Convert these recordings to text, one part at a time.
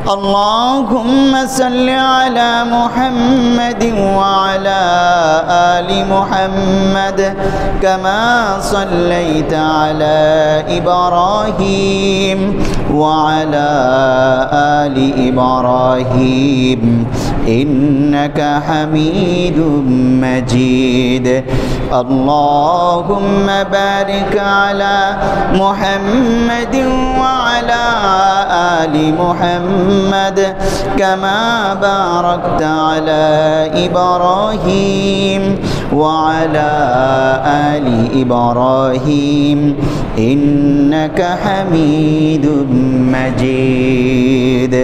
اللهم صل على محمد وعلى آل محمد كما صليت على إبراهيم وعلى آل إبراهيم إنك حميد مجيد اللهم بارك على محمد وعلى آل محمد كما باركت على إبراهيم وعلى آل إبراهيم إنك حميد مجيد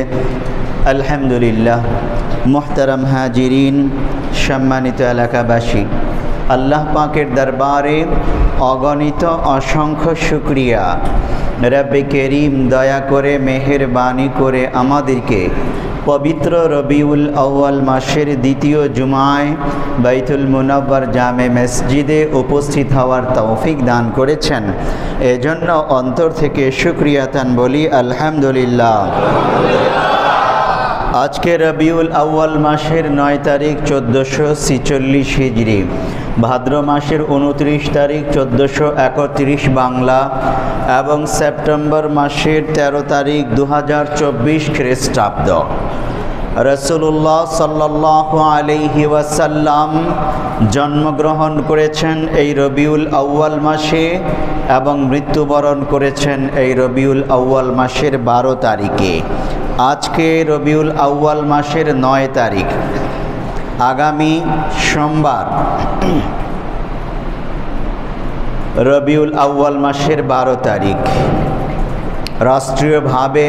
الحمد لله محترم हाजिरीन सम्मानित एलाकाबासी আল্লাহ পাকের দরবারে অগণিত অসংখ্য শুকরিয়া। রব্বে করিম দয়া করে মেহেরবানি করে আমাদেরকে পবিত্র রবিউল আউয়াল মাসের দ্বিতীয় জুমায় বাইতুল মুনাব্বার জামে মসজিদে উপস্থিত হওয়ার তৌফিক দান করেছেন। এজন্য অন্তর থেকে শুকরিয়াতান বলি আলহামদুলিল্লাহ। আজকে রবিউল আউয়াল মাসের 9 তারিখ 1446 হিজরি, ভাদ্র মাসের 29 তারিখ 1431 বাংলা এবং সেপ্টেম্বর মাসের 13 তারিখ 2024 খ্রিস্টাব্দ। রাসূলুল্লাহ সাল্লাল্লাহু আলাইহি ওয়াসাল্লাম জন্মগ্রহণ করেছেন এই রবিউল আউয়াল মাসে এবং মৃত্যুবরণ করেছেন এই রবিউল আউয়াল মাসের 12 তারিখে। আজকে রবিউল আউয়াল মাসের 9 তারিখ, আগামী সোমবার রবিউল আউয়াল মাসের 12 তারিখ। রাষ্ট্রীয়ভাবে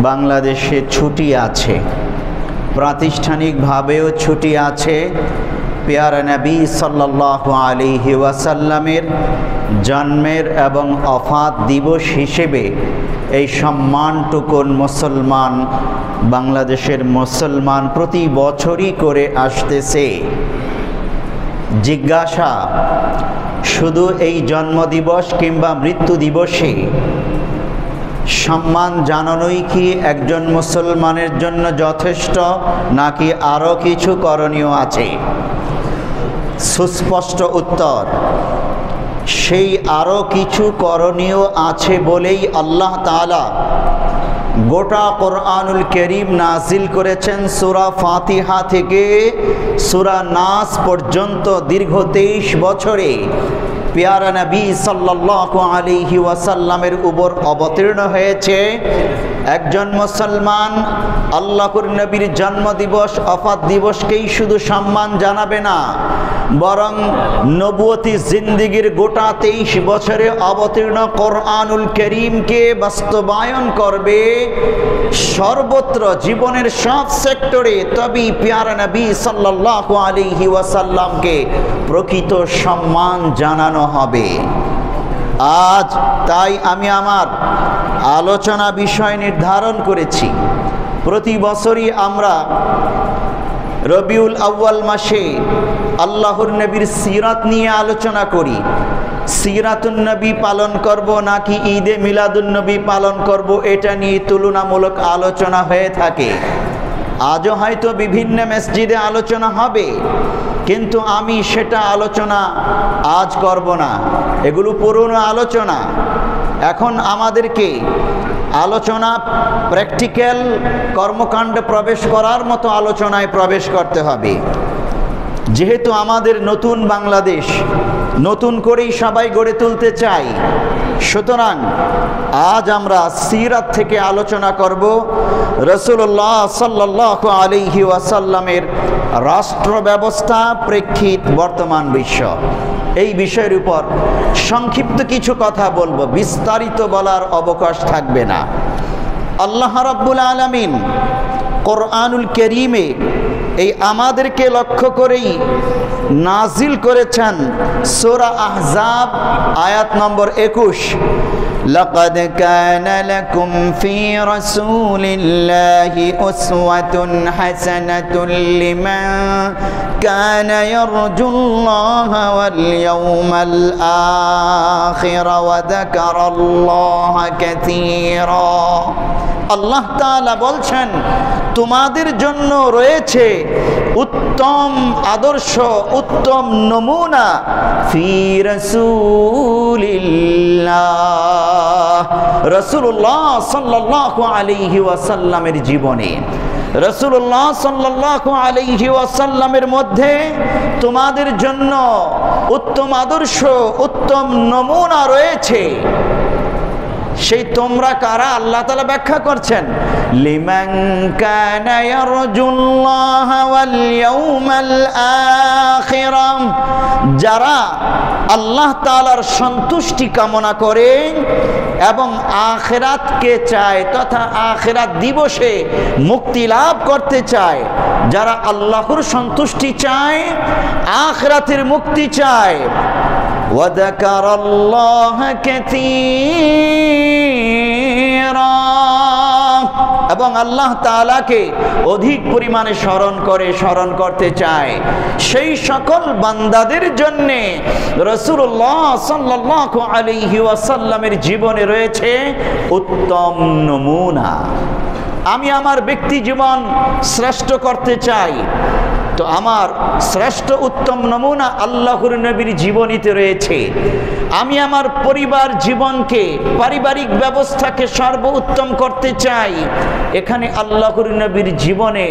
বাংলাদেশে ছুটি আছে, প্রাতিষ্ঠানিকভাবেও ছুটি আছে। পেয়ারা নবী সাল্লাল্লাহু আলাইহি ওয়াসাল্লামের জন্মের এবং ওফাত দিবস হিসেবে এই সম্মানটুকুন মুসলমান, বাংলাদেশের মুসলমান প্রতি বছরই করে আসতেছে। জিজ্ঞাসা, শুধু এই জন্মদিবস কিংবা মৃত্যু দিবসে সম্মান জানানোই কি একজন মুসলমানের জন্য যথেষ্ট, নাকি আরও কিছু করণীয় আছে? সুস্পষ্ট উত্তর, সেই আরও কিছু করণীয় আছে বলেই আল্লাহ তাআলা গোটা কোরআনুল কারীম নাজিল করেছেন। সূরা ফাতিহা থেকে সূরা নাস পর্যন্ত দীর্ঘ 23 বছরে পেয়ারা নবী সাল্লাল্লাহু আলাইহি ওয়াসাল্লামের উপর অবতীর্ণ হয়েছে। একজন মুসলমান আল্লাহর নবীর জন্মদিবস ওফাত দিবসকেই শুধু সম্মান জানাবে না, বরং নবুয়তি জিন্দেগির গোটা 23 বছরে অবতীর্ণ কোরআনুল কারীমকে বাস্তবায়ন করবে সর্বত্র, জীবনের সব সেক্টরে। তবেই পেয়ারা নবী সাল্লাল্লাহু আলাইহি ওয়াসাল্লামকে প্রকৃত সম্মান জানানো হবে। আজ তাই আমি আমার আলোচনা বিষয় নির্ধারণ করেছি। প্রতি বছরই আমরা রবিউল আউয়াল মাসে আল্লাহর নবীর সিরাত নিয়ে আলোচনা করি। সিরাতুন নবী পালন করব নাকি ঈদে মিলাদুন নবী পালন করব, এটা নিয়ে তুলনামূলক আলোচনা হয়ে থাকে। আজও হয়তো বিভিন্ন মসজিদে আলোচনা হবে, কিন্তু আমি সেটা আলোচনা আজ করব না। এগুলো পুরনো আলোচনা। এখন আমাদেরকে আলোচনা প্র্যাকটিক্যাল কর্মকাণ্ডে প্রবেশ করার মতো আলোচনায় প্রবেশ করতে হবে। যেহেতু আমাদের নতুন বাংলাদেশ, নতুন করেই সবাই গড়ে তুলতে চাই, সুতরাং আজ আমরা সিরাত থেকে আলোচনা করব। রাসূলুল্লাহ সাল্লাল্লাহু আলাইহি ওয়াসাল্লামের রাষ্ট্র ব্যবস্থা, প্রেক্ষিত বর্তমান বিশ্ব, এই বিষয়ের উপর সংক্ষিপ্ত কিছু কথা বলবো, বিস্তারিত বলার অবকাশ থাকবে না। আল্লাহ রাব্বুল আলামিন কোরআনুল কারীমে এই আমাদেরকে লক্ষ্য করেই নাজিল করেছেন সূরা আহজাব আয়াত নম্বর 21। لقد كان لكم في رسول الله أسوة حسنة لمن كان يرجو الله واليوم الآخر وذكر الله كثيرا আল্লাহ তাআলা বলছেন তোমাদের জন্য রয়েছে উত্তম আদর্শ, উত্তম নমুনা ফি রাসূলিল্লাহ, রাসূলুল্লাহ সাল্লাল্লাহু আলাইহি ওয়াসাল্লামের জীবনে। রাসূলুল্লাহ সাল্লাল্লাহু আলাইহি ওয়াসাল্লামের মধ্যে তোমাদের জন্য উত্তম আদর্শ, উত্তম নমুনা রয়েছে। সেই তোমরা কারা? আল্লাহ তাআলা ব্যাখ্যা করছেন, লিমান কানা ইয়ারজুল্লাহ ওয়াল ইয়াউমাল আখির, যারা আল্লাহ তাআলার সন্তুষ্টি কামনা করে এবং আখিরাতকে চায় তথা আখিরাত দিবসে মুক্তি লাভ করতে চায়, যারা আল্লাহর সন্তুষ্টি চায়, আখিরাতের মুক্তি চায়। ওয়াযাকারাল্লাহ কাসীরা, এবং আল্লাহ তাআলাকে অধিক পরিমাণে স্মরণ করতে চায়, সেই সকল বান্দাদের জন্য রাসূলুল্লাহ সাল্লাল্লাহু আলাইহি ওয়াসাল্লামের জীবনে রয়েছে উত্তম নমুনা। আমি আমার ব্যক্তি জীবন শ্রেষ্ঠ করতে চাই, তো আমার শ্রেষ্ঠ উত্তম নমুনা আল্লাহর নবীর জীবনীতে রয়েছে। আমি আমার পরিবার জীবনকে, পারিবারিক ব্যবস্থাকে সর্বোত্তম করতে চাই, এখানে আল্লাহর নবীর জীবনে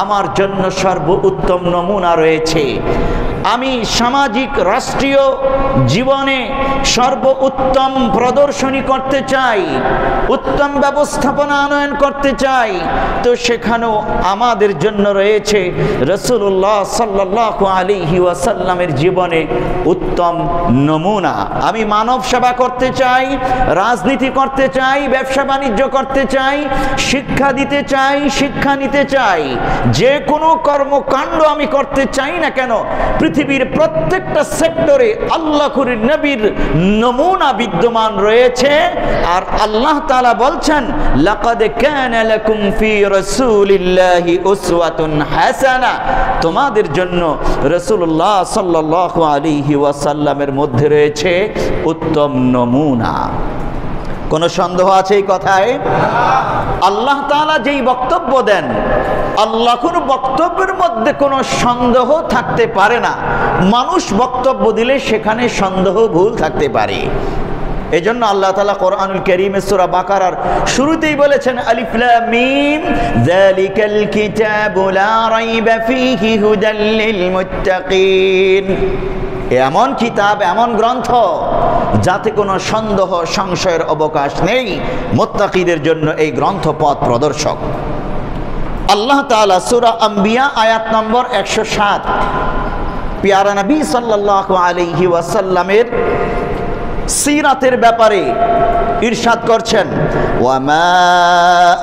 আমার জন্য সর্বোত্তম নমুনা রয়েছে। আমি সামাজিক রাষ্ট্রীয় জীবনে সর্বোত্তম প্রদর্শনী করতে চাই, উত্তম ব্যবস্থাপনা আনয়ন করতে চাই, তো সেখানেও আমাদের জন্য রয়েছে রাসূলুল্লাহ সাল্লাল্লাহু আলাইহি ওয়াসাল্লামের জীবনে উত্তম নমুনা। আমি মানব সেবা করতে চাই, রাজনীতি করতে চাই, ব্যবসা বাণিজ্য করতে চাই, শিক্ষা দিতে চাই, শিক্ষা নিতে চাই, যে কোনো কর্মকাণ্ড আমি করতে চাই না কেন, পৃথিবীর প্রত্যেকটা সেক্টরে আল্লাহর নবীর নমুনা বিদ্যমান রয়েছে। আর আল্লাহ তাআলা বলছেন, লাকাদ কানা লাকুম ফি রাসূলিল্লাহি উসওয়াতুন হাসানাহ, তোমাদের জন্য রাসূলুল্লাহ সাল্লাল্লাহু আলাইহি ওয়াসাল্লামের মধ্যে রয়েছে উত্তম নমুনা। কোনো সন্দেহ আছে এই কথায়? আল্লাহ তাআলা যেই বক্তব্য দেন, আল্লাহর বক্তব্যের মধ্যে কোনো সন্দেহ থাকতে পারে না। মানুষ বক্তব্য দিলে সেখানে সন্দেহ ভুল থাকতে পারে। এজন্য আল্লাহ তাআলা কোরআনুল কারীমে সূরা বাকারার শুরুতেই বলেছেন, আলিফ লাম মিম যালিকাল কিতাবু লা রাইবা ফীহি হুদাল লিল মুত্তাকিন, এমন কিতাব, এমন গ্রন্থ যাতে কোনো সন্দেহ সংশয়ের অবকাশ নেই, মুত্তাকিদের জন্য এই গ্রন্থ পথ প্রদর্শক। আল্লাহ তাআলা সূরা আম্বিয়া আয়াত নম্বর 107 পিয়ারা নবী সাল্লাল্লাহু আলাইহি ওয়াসাল্লামের সিরাতের ব্যাপারে ইরশাদ করছেন, ওয়ামা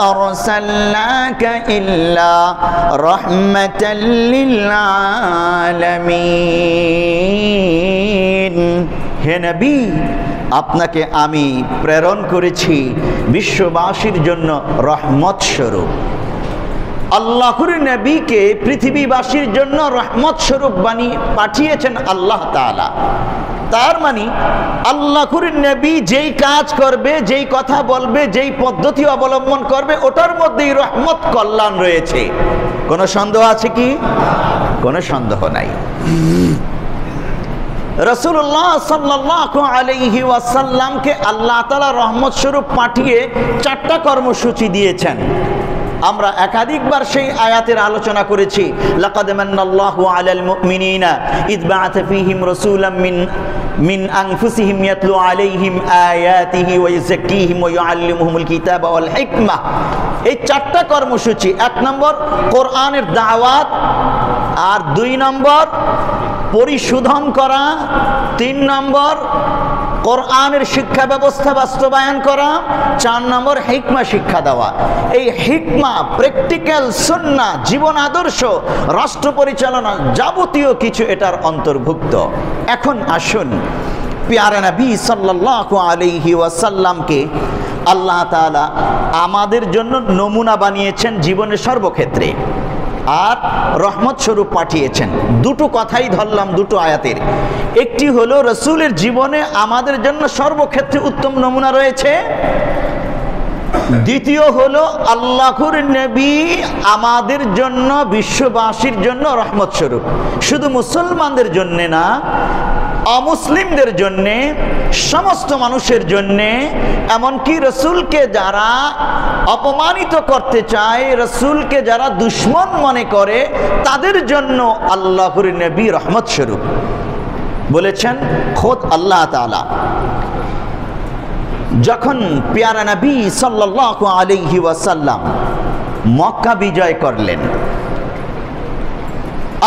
আরসালনাকা ইল্লা রাহমাতাল লিল আলামিন, হে নবী আপনাকে আমি প্রেরণ করেছি বিশ্ববাসীর জন্য রহমত স্বরূপ। আল্লাহর নবীকে পৃথিবীবাসীর জন্য রহমত স্বরূপ বানিয়ে পাঠিয়েছেন আল্লাহ তাআলা। তার মানে আল্লাহর নবী যেই কাজ করবে, যেই কথা বলবে, যেই পদ্ধতি অবলম্বন করবে, ওটার মধ্যেই রহমত কল্যাণ রয়েছে। কোনো সন্দেহ আছে কি? কোনো সন্দেহ নাই। রাসূলুল্লাহ সাল্লাল্লাহু আলাইহি ওয়াসাল্লামকে আল্লাহ তাআলা রহমত স্বরূপ পাঠিয়ে 4টা কর্মসূচি দিয়েছেন। আমরা একাধিকবার সেই আয়াতের আলোচনা করেছি। লাকাদ মান্নাল্লাহু আলাল মুমিনিনা ইয বা'আথা ফীহিম রাসূলাম মিন আনফুসিহিম ইয়াতলু আলাইহিম আয়াতিহি ওয়া ইউযাক্কিহিম ওয়া ইউআল্লিমুহুমুল কিতাবা ওয়াল হিকমাহ। এই 4টা কর্মসূচি, 1 নম্বর কোরআনের দাওয়াত, আর 2 নম্বর পরিশোধন করা, 3 নম্বর কোরআনের শিক্ষা ব্যবস্থা বাস্তবায়ন করা, 4 নম্বর হিকমা শিক্ষা দেওয়া। এই হিকমা, প্র্যাকটিক্যাল সুন্নাহ, জীবন আদর্শ, রাষ্ট্র পরিচালনা, যাবতীয় কিছু এটার অন্তর্ভুক্ত। এখন আসুন, প্যারা নবী সাল্লাল্লাহু আলাইহি ওয়াসাল্লামকে আল্লাহ তাআলা আমাদের জন্য নমুনা বানিয়েছেন জীবনের সর্বক্ষেত্রে, আর রহমত স্বরূপ পাঠিয়েছেন। দুটো কথাই ধরলাম দুটো আয়াতের। একটি হলো রাসূলের জীবনে আমাদের জন্য সর্বক্ষেত্রে উত্তম নমুনা রয়েছে, দ্বিতীয় হলো আল্লাহর নবী আমাদের জন্য, বিশ্ববাসীর জন্য রহমত স্বরূপ, শুধু মুসলমানদের জন্য না, অমুসলিমদের জন্যে, সমস্ত মানুষের জন্যে, এমনকি রসুলকে যারা অপমানিত করতে চায়, রসুলকে যারা দুশ্মন মনে করে, তাদের জন্য আল্লাহর নবী রহমত স্বরূপ বলেছেন খোদ আল্লাহ তাআলা। যখন প্যারা নবী সাল্লাল্লাহু আলাইহি ওয়াসাল্লাম মক্কা বিজয় করলেন,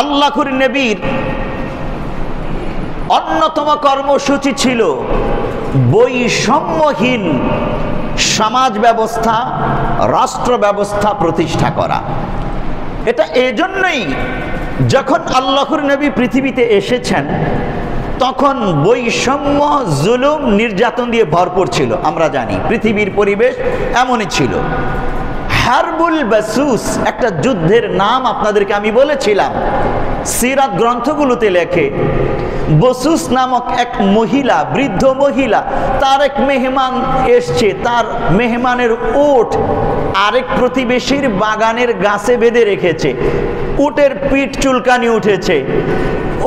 আল্লাহর নবীর অন্যতম কর্মসূচি ছিল বৈষম্যহীন সমাজ ব্যবস্থা, রাষ্ট্র ব্যবস্থা প্রতিষ্ঠা করা। এটা এজন্যই যখন আল্লাহর নবী পৃথিবীতে এসেছেন তখন বৈষম্য, জুলুম, নির্যাতন দিয়ে ভরপুর ছিল। আমরা জানি পৃথিবীর পরিবেশ এমনই ছিল। হারবুল বাসুস একটা যুদ্ধের নাম আপনাদেরকে আমি বলেছিলাম, সিরাত গ্রন্থগুলোতে লেখে। বসুস নামক এক মহিলা, বৃদ্ধ মহিলা, তার এক মেহমান এসছে, তার মেহমানের উট আরেক প্রতিবেশীর বাগানের গাছে বেঁধে রেখেছে। উটের পিঠ চুলকানি উঠেছে,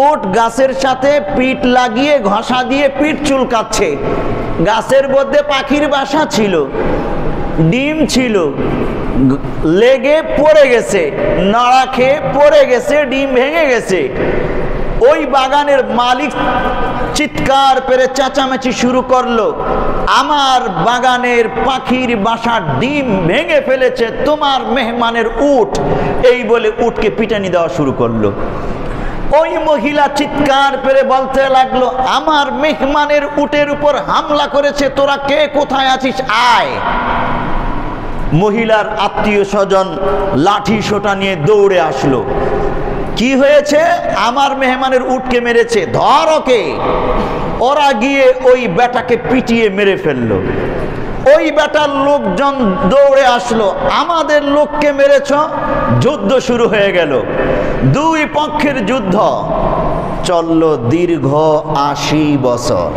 উট গাছের সাথে পিঠ লাগিয়ে ঘষা দিয়ে পিঠ চুলকাচ্ছে। গাছের মধ্যে পাখির বাসা ছিল, ডিম ছিল, লেগে পড়ে গেছে, নাড়া খেয়ে পড়ে গেছে, ডিম ভেঙে গেছে। ওই বাগানের মালিক চিৎকার করে চেঁচামেচি শুরু করলো, আমার বাগানের পাখির বাসার ডিম ভেঙে ফেলেছে তোমার মেহমানের উট। এই বলে উটকে পিটানি দেওয়া শুরু করলো। ওই মহিলা চিৎকার করে বলতে লাগলো, আমার মেহমানের উটের উপর হামলা করেছে, তোরা কে কোথায় আছিস, আয়। মহিলার আত্মীয় স্বজন লাঠি সোটা নিয়ে দৌড়ে আসলো। কি হয়েছে? আমার মেহমানের উটকে মেরেছে, ধর ওকে। ওরা গিয়ে ওই বেটাকে পিটিয়ে মেরে ফেললো। ওই বেটার লোকজন দৌড়ে আসলো, আমাদের লোককে মেরেছ। যুদ্ধ শুরু হয়ে গেল। দুই পক্ষের যুদ্ধ চলল দীর্ঘ 80 বছর।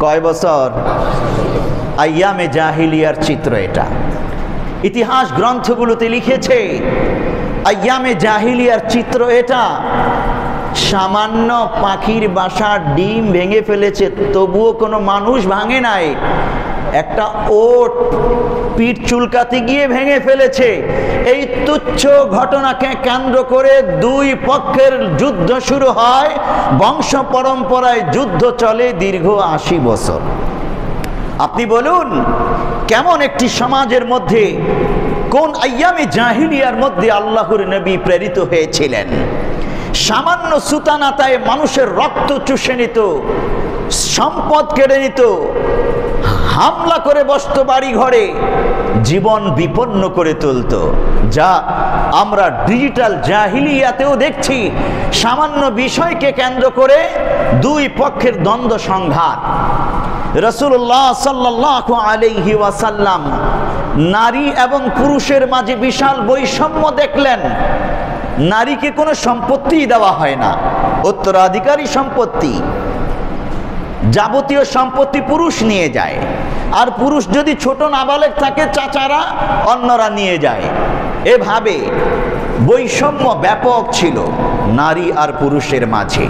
কয় বছর? আইয়ামে জাহিলিয়ার চিত্র এটা। ইতিহাস গ্রন্থগুলোতে লিখেছে আইয়ামে জাহিলিয়ার চিত্র এটা। সামান্য পাখির বাসার ডিম ভেঙে ফেলেছে, তবুও কোনো মানুষ ভাঙে নাই। একটা ওট পিঠ চুলকাতে গিয়ে ভেঙে ফেলেছে। এই তুচ্ছ ঘটনাকে কেন্দ্র করে দুই পক্ষের যুদ্ধ শুরু হয়। বংশ পরম্পরায় যুদ্ধ চলে দীর্ঘ 80 বছর। আপনি বলুন, কেমন একটি সমাজের মধ্যে, কোন আইয়ামে জাহিলিয়ার মধ্যে আল্লাহর নবী প্রেরিত হয়েছিলেন? সামান্য সুতানাতায় মানুষের রক্ত চুষে নিত, সম্পদ কেড়ে নিত, হামলা করে বসত বাড়ি ঘরে, জীবন বিপন্ন করে তুলত। যা আমরা ডিজিটাল জাহিলিয়াতেও দেখছি। সামান্য বিষয়কে কেন্দ্র করে দুই পক্ষের দ্বন্দ্ব সংঘাত। রাসূলুল্লাহ সাল্লাল্লাহু আলাইহি ওয়াসাল্লাম নারী এবং পুরুষের মাঝে বিশাল বৈষম্য দেখলেন। নারীকে কোনো সম্পত্তি দেওয়া হয় না, উত্তরাধিকারী সম্পত্তি, যাবতীয় সম্পত্তি পুরুষ নিয়ে যায়। আর পুরুষ যদি ছোট নাবালেগ থাকে, চাচারা অন্যরা নিয়ে যায়। এভাবে বৈষম্য ব্যাপক ছিল নারী আর পুরুষের মাঝে।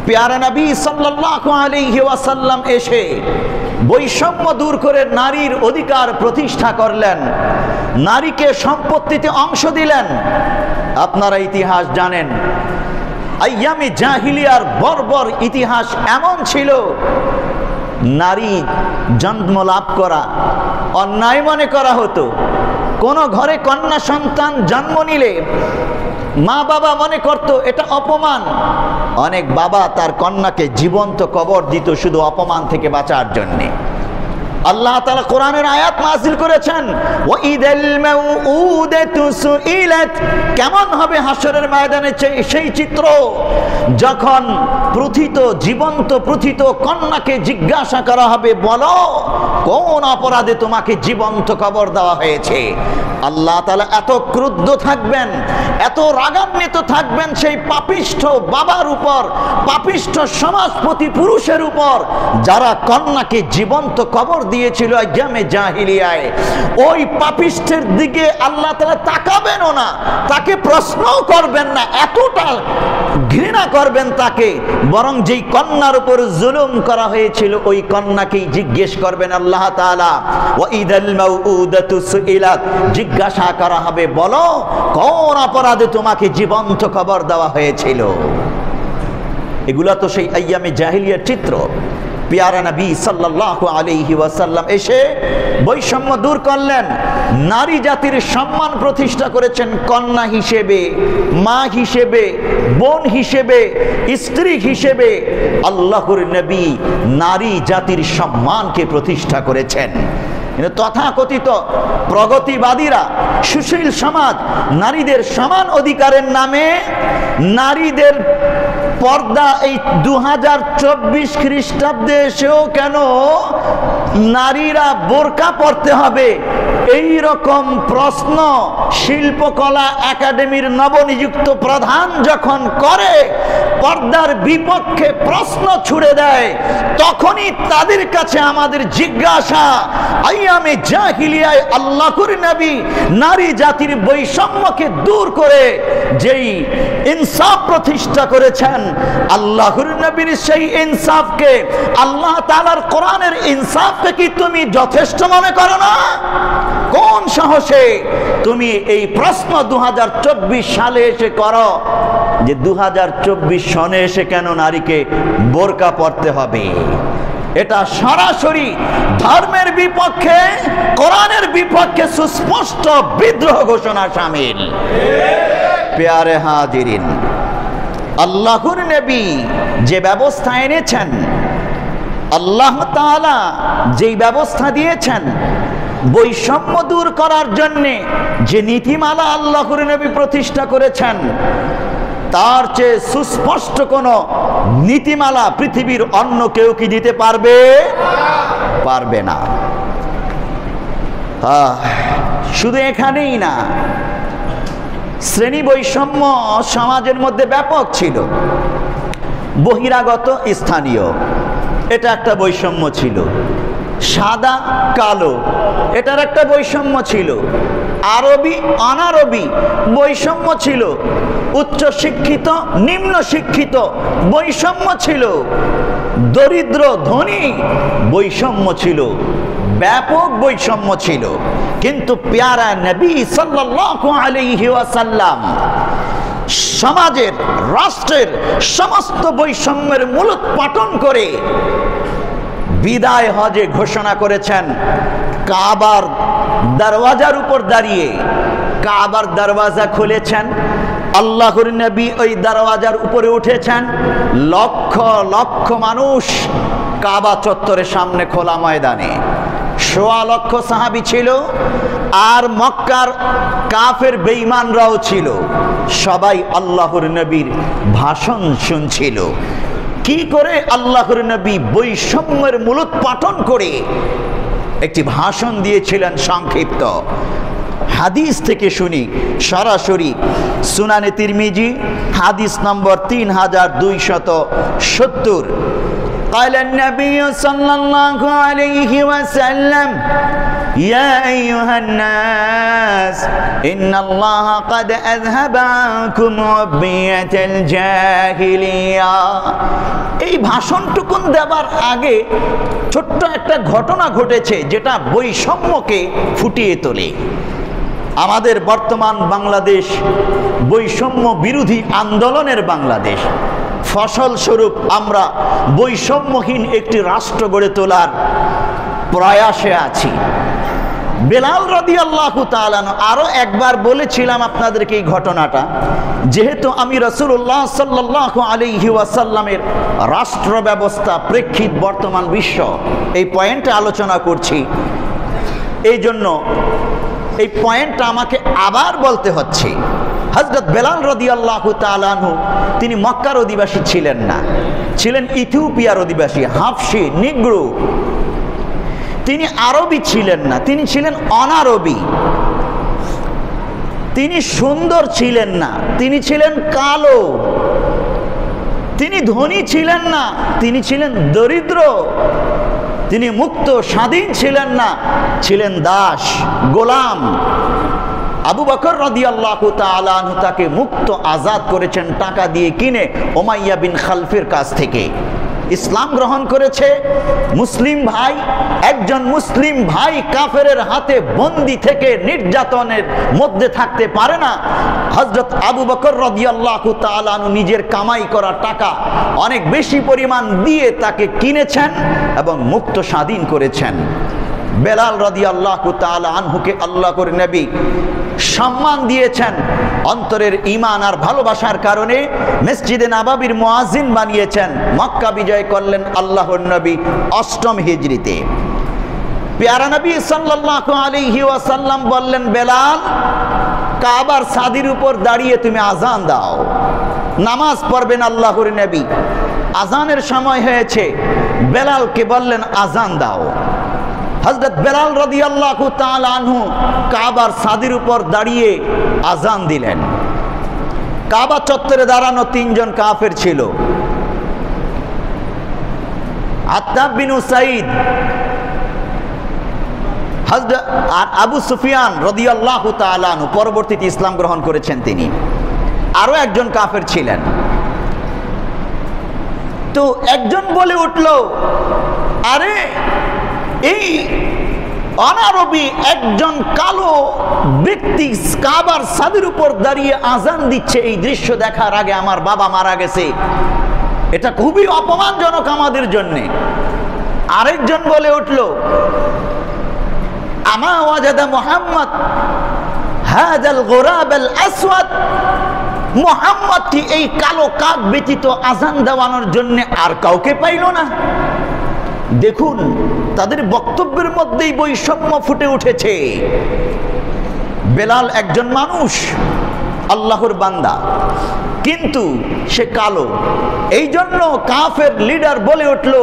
প্যারা নবী সাল্লাল্লাহু আলাইহি ওয়াসাল্লাম এসে বৈষম্য দূর করে নারীর অধিকার প্রতিষ্ঠা করলেন, নারীকে সম্পত্তিতে অংশ দিলেন। আপনারা ইতিহাস জানেন, আইয়ামে জাহিলিয়ার বর্বর ইতিহাস এমন ছিল, নারী জন্ম লাভ করা অন্যায় মনে করা হতো। কোনো ঘরে কন্যা সন্তান জন্ম নিলে মা বাবা মনে করত এটা অপমান। অনেক বাবা তার কন্যাকে জীবন্ত কবর দিত শুধু অপমান থেকে বাঁচার জন্যে। আল্লাহ তাআলা কোরআনের আয়াত নাযিল করেছেন, ওয়াইদাল মাউউদাতু সুইলাত। কেমন হবে হাসরের ময়দানে সেই চিত্র, যখন জীবন্ত প্রথিত কন্যাকে জিজ্ঞাসা করা হবে, বলো কোন অপরাধে তোমাকে জীবন্ত কবর দেওয়া হয়েছে। আল্লাহ তাআলা এত ক্রুদ্ধ থাকবেন, এত রাগান্বিত থাকবেন সেই পাপিষ্ঠ বাবার উপর, পাপিষ্ঠ সমাজপতি পুরুষের উপর, যারা কন্যাকে জীবন্ত কবর দিয়েছিল আইয়ামে জাহিলিয়ায়, ওই পাপিষ্ঠের দিকে আল্লাহ তাআলা তাকাবেনও না, তাকে প্রশ্নও করবেন না, এতটা ঘৃণা করবেন তাকে। বরং যেই কন্যার উপর জুলুম করা হয়েছিল ওই কন্যাকেই জিজ্ঞেস করবেন আল্লাহ তাআলা, ওয়া ইদাল মাউউদাতু সুইলাত, জিজ্ঞাসা করা হবে, বলো কোন অপরাধে তোমাকে জীবন্ত কবর দেওয়া হয়েছিল। এগুলা তো সেই আইয়ামে জাহিলিয়ার চিত্র। পিয়ারা নবী সাল্লাল্লাহু আলাইহি ওয়াসাল্লাম এসে বৈষম্য দূর করলেন, নারী জাতির সম্মান প্রতিষ্ঠা করেছেন, কন্যা হিসেবে, মা হিসেবে, বোন হিসেবে, স্ত্রী হিসেবে আল্লাহর নবী নারী জাতির সম্মানকে প্রতিষ্ঠা করেছেন। কিন্তু তথাকথিত প্রগতিবাদীরা, সুশীল সমাজ নারীদের সমান অধিকারের নামে নারীদের পর্দা এই 2024 খ্রিস্টাব্দে এসেও কেন নারীরা বোরকা পরতে হবে, এই রকম প্রশ্ন শিল্পকলা একাডেমির নবনিযুক্ত প্রধান যখন করে, পর্দার বিপক্ষে প্রশ্ন ছুড়ে দেয়, তখনই তাদের কাছে আমাদের জিজ্ঞাসা, আইয়ামে জাহিলিয়ায় আল্লাহর নবী নারী জাতির বৈষম্যকে দূর করে যেই ইনসাফ প্রতিষ্ঠা করেছেন, আল্লাহর নবীর সেই ইনসাফকে, আল্লাহ তাআলার কোরআনের ইনসাফকে কি তুমি যথেষ্ট মনে করো না? কোন সাহসে তুমি এই প্রশ্ন 2024 সালে এসে করো যে 2024 সনে এসে কেন নারীকে বোরকা পরতে হবে? এটা সরাসরি ধর্মের বিপক্ষে, কোরআনের বিপক্ষে সুস্পষ্ট বিদ্রোহ ঘোষণা শামিল। প্যারে হাজিরিন, আল্লাহর নবী যে ব্যবস্থা এনেছেন, আল্লাহ তাআলা যেই ব্যবস্থা দিয়েছেন বৈষম্য দূর করার জন্যে, যে নীতিমালা আল্লাহর নবী প্রতিষ্ঠা করেছেন, তার চেয়ে সুস্পষ্ট কোন নীতিমালা পৃথিবীর অন্য কেউ কি দিতে পারবে? পারবে না। শুধু এখানেই না, শ্রেণী বৈষম্য সমাজের মধ্যে ব্যাপক ছিল। বহিরাগত, স্থানীয়, এটা একটা বৈষম্য ছিল। সাদা কালো, এটার একটা বৈষম্য ছিল। আরবি অনারবি বৈষম্য ছিল। উচ্চ শিক্ষিত নিম্ন শিক্ষিত বৈষম্য ছিল। দরিদ্র ধনী বৈষম্য ছিল, ব্যাপক বৈষম্য ছিল। কিন্তু প্যারা নবী সাল্লাল্লাহু আলাইহি ওয়াসাল্লাম সমাজের, রাষ্ট্রের সমস্ত বৈষম্যের মূলোৎপাটন করে বিদায় হজে ঘোষণা করেছেন, কাবার দরওয়াজার উপর দাঁড়িয়ে কাবার দরওয়াজা খুলেছেন, আল্লাহর নবী ওই দরওয়াজার উপরে উঠেছেন, লক্ষ লক্ষ মানুষ কাবা চত্বরের সামনে খোলা ময়দানে, ১৬ লক্ষ সাহাবী ছিল, আর মক্কার কাফের বেঈমানরাও ছিল, সবাই আল্লাহর নবীর ভাষণ শুনছিল। কি করে আল্লাহর নবী বৈষম্যের মূলোৎপাটন করে একটি ভাষণ দিয়েছিলেন সংক্ষিপ্ত। হাদিস থেকে শুনি সরাসরি, সুনানে তিরমিজি হাদিস নম্বর 3270। قال النبي صلى الله عليه وسلم يا أيها الناس إن الله قد أذهب عنكم عبية الجاهلية। এই ভাষণটুকুন দেবার আগে ছোট্ট একটা ঘটনা ঘটেছে যেটা বৈষম্যকে ফুটিয়ে তোলে। আমাদের বর্তমান বাংলাদেশ বৈষম্য বিরোধী আন্দোলনের বাংলাদেশ। ফসলস্বরূপ আমরা বৈষম্যহীন একটি রাষ্ট্র গড়ে তোলার প্রয়াসে আছি। বেলাল রাদিয়াল্লাহু তাআলা আনহু, আরো একবার বলেছিলাম আপনাদেরকে এই ঘটনাটা, যেহেতু আমি রাসূলুল্লাহ সাল্লাল্লাহু আলাইহি ওয়াসাল্লামের রাষ্ট্র ব্যবস্থা, প্রেক্ষিত বর্তমান বিশ্ব, এই পয়েন্টে আলোচনা করছি, এই জন্য এই পয়েন্টটা আমাকে আবার বলতে হচ্ছে। হযরত বেলাল রাদিয়াল্লাহু তাআলা আনহু তিনি মক্কার অধিবাসী ছিলেন না, ছিলেন ইথিওপিয়ার অধিবাসী, হাবশী, নিগ্রো। তিনি আরবি ছিলেন না, তিনি ছিলেন অনারবি। তিনি সুন্দর ছিলেন না, তিনি ছিলেন কালো। তিনি ধনী ছিলেন না, তিনি ছিলেন দরিদ্র। তিনি মুক্ত স্বাধীন ছিলেন না, ছিলেন দাস, গোলাম। আবু বকর রাদিয়াল্লাহু তাআলা আনহু তাকে মুক্ত আজাদ করেছেন টাকা দিয়ে কিনে উমাইয়া বিন খালফের কাছ থেকে। ইসলাম গ্রহণ করেছে মুসলিম ভাই, একজন মুসলিম ভাই কাফেরের হাতে বন্দী থেকে নির্যাতনের মধ্যে থাকতে পারে না। হযরত আবু বকর রাদিয়াল্লাহু তাআলা আনহু নিজের কামাই করা টাকা অনেক বেশি পরিমাণ দিয়ে তাকে কিনেছেন এবং মুক্ত স্বাধীন করেছেন। বেলাল রাদিয়াল্লাহু তাআলা আনহুকে আল্লাহর নবী সম্মান দিয়েছেন, অন্তরের ঈমান আর ভালোবাসার কারণে মসজিদে নববীর মুয়াজ্জিন বানিয়েছেন। মক্কা বিজয় করলেন আল্লাহর নবী ৮ম হিজরিতে। প্যারা নবী সাল্লাল্লাহু আলাইহি ওয়াসাল্লাম বললেন, বেলাল, কাবার ছাদের উপর দাঁড়িয়ে তুমি আজান দাও। নামাজ পড়বেন আল্লাহর নবী। আজানের সময় হয়েছে, বেলালকে বললেন আজান দাও। হযরত বেলাল রাদিয়াল্লাহু তাআলা আনহু কাবার ছাদের উপর দাঁড়িয়ে আজান দিলেন। কাবা চত্বরে দাঁড়ানো ৩ জন কাফের ছিল। আত্তাব বিন উসাইদ, হযরত আবু সুফিয়ান রাদিয়াল্লাহু তাআলা আনহু, পরবর্তীতে ইসলাম গ্রহণ করেছেন তিনি। আরো একজন কাফের ছিলেন। তো একজন বলে উঠল, আরে এই অনারবি একজন কালো ব্যক্তি কাবার ছাদের উপর দাঁড়িয়ে আজান দিচ্ছে, এই দৃশ্য দেখার আগে আমার বাবা মারা গেছে, এটা খুবই অপমানজনক আমাদের জন্য। আরেকজন বলে উঠল, আমা ওয়াজাদা মুহাম্মদ হাযাল গুরাবাল আসওয়াদ, মুহাম্মদ কি এই কালো কাক ব্যতীত আজান দেওয়ানোর জন্য আর কাউকে পাইল না? দেখুন, তাদের বক্তব্যের মধ্যেই বৈষম্য ফুটে উঠেছে। বেলাল একজন মানুষ, আল্লাহর বান্দা, কিন্তু সে কালো। এই জন্য কাফের লিডার বলে উঠল,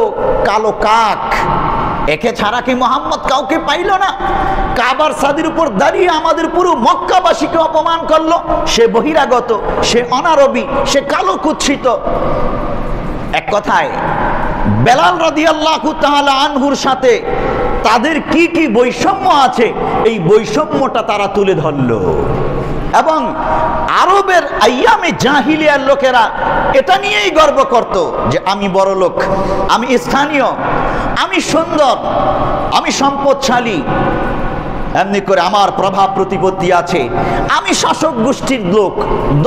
কালো কাক, একে ছাড়া কি মুহাম্মদ কাউকে পাইল না? কাবার ছাদের উপর দাঁড়িয়ে আমাদের পুরো মক্কাবাসীকে অপমান করলো। সে বহিরাগত, সে অনারবি, সে কালো কুৎসিত। এক কথায় বেলাল রাদিয়াল্লাহু তাআলা আনহুর সাথে তাদের কি কি বৈষম্য আছে, এই বৈষম্যটা তারা তুলে ধরলো। এবং আরবের আইয়ামে জাহিলিয়ার লোকেরা এটা নিয়েই গর্ব করত যে আমি বড় লোক, আমি স্থানীয়, আমি সুন্দর, আমি সম্পদশালী, এমনি করে আমার প্রভাব প্রতিপত্তি আছে, আমি শাসক গোষ্ঠীর লোক,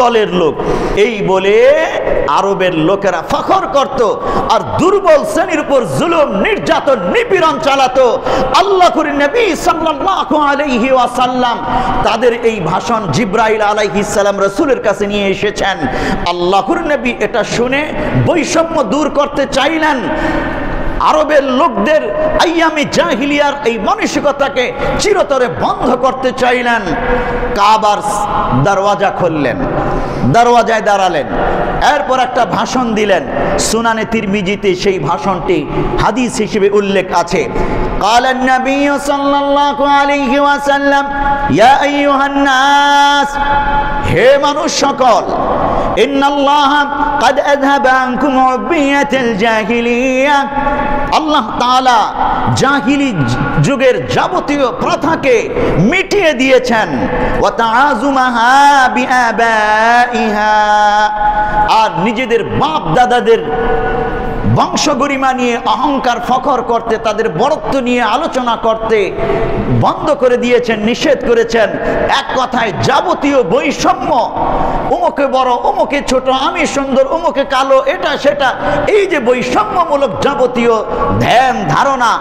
দলের লোক, এই বলে আরবের লোকেরা ফখর করত আর দুর্বল শ্রেণীর উপর জুলুম, নির্যাতন, নিপীড়ন চালাতো। আল্লাহর নবী সাল্লাল্লাহু আলাইহি ওয়াসাল্লাম তাদের এই ভাষণ জিবরাইল আলাইহিস সালাম রাসূলের কাছে নিয়ে এসেছেন। আল্লাহর নবী এটা শুনে বৈষম্য দূর করতে চাইলেন, আরবের লোকদের আইয়ামে জাহিলিয়ার এই মানসিকতাকে চিরতরে বন্ধ করতে চাইলেন। কাবার দরওয়াজা খুললেন, দরওয়াজায় দাঁড়ালেন, এরপর একটা ভাষণ দিলেন। সুনানে তিরমিজিতে সেই ভাষণটি হাদিস হিসেবে উল্লেখ আছে। قال النبي صلى الله عليه وسلم يا أيها الناس, হে মানুষ সকল, ইন্নাল্লাহ قد أذهب عنكم عبية الجاهلية, আল্লাহ তাআলা জাহিলি যুগের যাবতীয় প্রথাকে মিটিয়ে দিয়েছেন। ওয়া তাআযুমাহা বিআবাইহা, আর নিজেদের বাপ দাদাদের বংশগরিমা নিয়ে অহংকার ফখর করতে, তাদের বড়ত্ব নিয়ে আলোচনা করতে বন্ধ করে দিয়েছেন, নিষেধ করেছেন। এক কথায় যাবতীয় বৈষম্য, অমুকে বড়, অমুকে ছোট, আমি সুন্দর, অমুকে কালো, এটা সেটা, এই যে বৈষম্যমূলক যাবতীয় ধ্যান ধারণা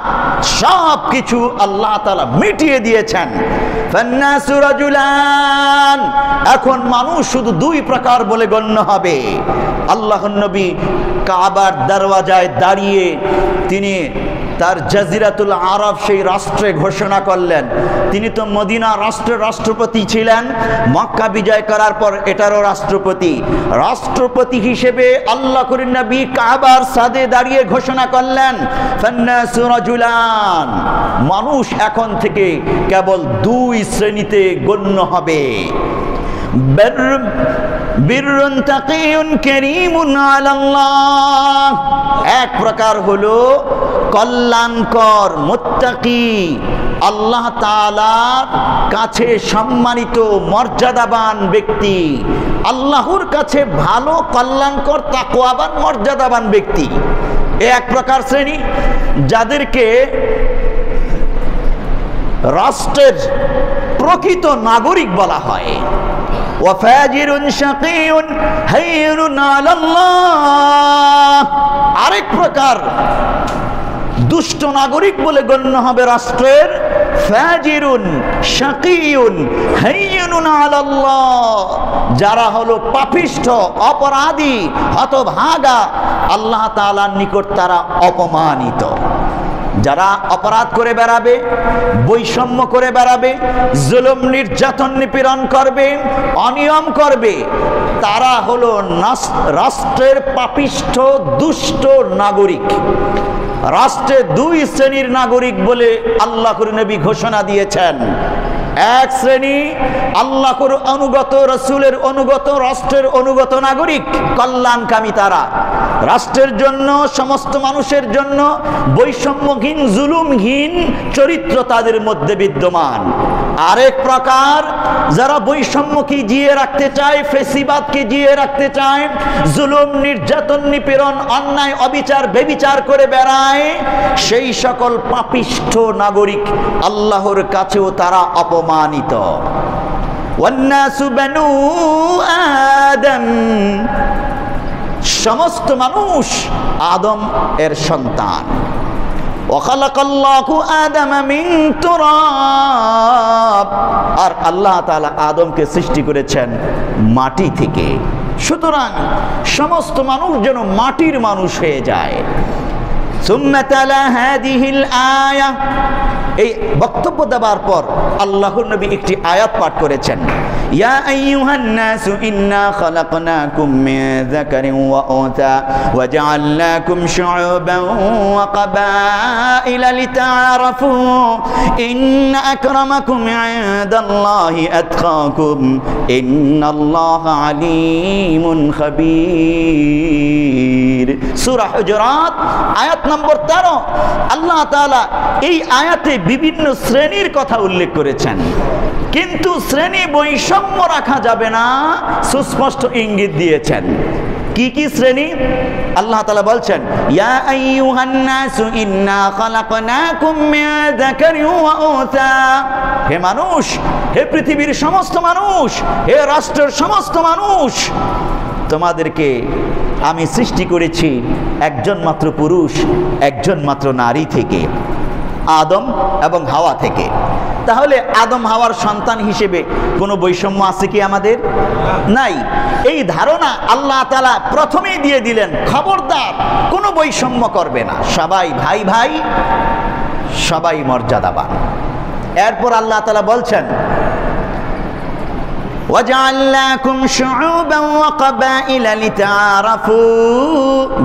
সব কিছু আল্লাহ তাআলা মিটিয়ে দিয়েছেন। ফান্নাসু রাজুলান, এখন মানুষ শুধু 2 প্রকার বলে গণ্য হবে। আল্লাহর নবী কাবার দরওয়াজায় দাঁড়িয়ে তিনি তার জাজিরাতুল আরব সেই রাষ্ট্রে ঘোষণা করলেন। তিনি তো মদিনা রাষ্ট্রের রাষ্ট্রপতি ছিলেন, মক্কা বিজয় করার পর এটারও রাষ্ট্রপতি। রাষ্ট্রপতি হিসেবে আল্লাহর নবী কাবার ছাদে দাঁড়িয়ে ঘোষণা করলেন, ফান্নাসু রাজুলান, মানুষ এখন থেকে কেবল 2 শ্রেণীতে গণ্য হবে। বিররুন তাকিয়ুন কারীমুন আলাল্লাহ, এক প্রকার হলো কল্যাণকর মুত্তাকি, আল্লাহ তাআলার কাছে সম্মানিত মর্যাদাবান ব্যক্তি, আল্লাহর কাছে ভালো কল্যাণকর তাকওয়াবান মর্যাদাবান ব্যক্তি। এক প্রকার শ্রেণী যাদেরকে রাষ্ট্রের প্রকৃত নাগরিক বলা হয়। ওয়াফাজিরুন শাকিয়ুন হাইরুন আলাল্লাহ, আরেক প্রকার দুষ্ট নাগরিক বলে গণ্য হবে রাষ্ট্রের ফাজিরুন শাকিয়ুন হাইয়ুন আলাল্লাহ, যারা হলো পাপিষ্ঠ, অপরাধী, হতভাগা, আল্লাহ তাআলার নিকট তারা অপমানিত। যারা অপরাধ করে বেড়াবে, বৈষম্য করে বেড়াবে, জুলুম নির্যাতন নিপীড়ন করবে, অনিয়ম করবে, তারা হলো রাষ্ট্রের পাপিষ্ঠ দুষ্ট নাগরিক। রাষ্ট্রে দুই শ্রেণীর নাগরিক বলে আল্লাহর নবী ঘোষণা দিয়েছেন। এক শ্রেণী আল্লাহর অনুগত, রাসূলের অনুগত, রাষ্ট্রের অনুগত নাগরিক, কল্যাণকামী তারা, রাষ্ট্রের জন্য, সমস্ত মানুষের জন্য বৈষম্যহীন, জুলুমহীন চরিত্র তাদের মধ্যে বিদ্যমান। আরেক প্রকার যারা বৈষম্যকে জিয়ে রাখতে চায়, ফেসিবাদকে জিয়ে রাখতে চায়, জুলুম নির্যাতন নিপীড়ন অন্যায় অবিচার বেবিচার করে বেড়ায়, সেই সকল পাপিষ্ঠ নাগরিক আল্লাহর কাছেও তারা অপমানিত। ওয়ান্নাসু বানু আদম, সমস্ত মানুষ আদম এর সন্তান। ওয়াখালাকাল্লাহু আদামা মিন তুরাব, আর আল্লাহ তাআলা আদমকে সৃষ্টি করেছেন মাটি থেকে। সুতরাং সমস্ত মানুষ যেন মাটির মানুষ হয়ে যায়। সুম্মা তালা হাদিহিল আয়া, এই বক্তব্য দেওয়ার পর আল্লাহর নবী একটি আয়াত পাঠ করেছেন। ইয়া আইয়ুহান নাসু ইন্না খালাকনাকুম মিন যাকারিন ওয়া উনসা ওয়া জাআলনাকুম শুউবান ওয়া ক্বাবাইলা লিতাআরাফু ইন্না আকরামাকুম ইনদাল্লাহি আতকাকুম ইন্নাল্লাহা আলীমুন খাবীর। সূরা হুজুরাত আয়াত নম্বর 13। আল্লাহ তাআলা এই আয়াতে বিভিন্ন শ্রেণীর কথা উল্লেখ করেছেন, কিন্তু শ্রেণী বৈষম্য রাখা যাবে না, সুস্পষ্ট ইঙ্গিত দিয়েছেন। কি কি শ্রেণী? আল্লাহ তাআলা বলছেন, ইয়া আইয়ুহান নাসু ইন্না খালাকনাকুম মিন যাকারিন ওয়া উনসা, হে মানুষ, হে পৃথিবীর সমস্ত মানুষ, হে রাষ্ট্রের সমস্ত মানুষ, তোমাদেরকে আমি সৃষ্টি করেছি একজন মাত্র পুরুষ, একজন মাত্র নারী থেকে, আদম এবং হাওয়া থেকে। তাহলে আদম হাওয়ার সন্তান হিসেবে কোনো বৈষম্য আছে কি আমাদের? নাই। এই ধারণা আল্লাহ তাআলা প্রথমেই দিয়ে দিলেন, খবরদার কোনো বৈষম্য করবে না, সবাই ভাই ভাই, সবাই মর্যাদাবান। এরপর আল্লাহ তাআলা বলছেন, ওয়াজআলনাকুম শুউবান ওয়া ক্বাবাইলা লিতাআরাফু,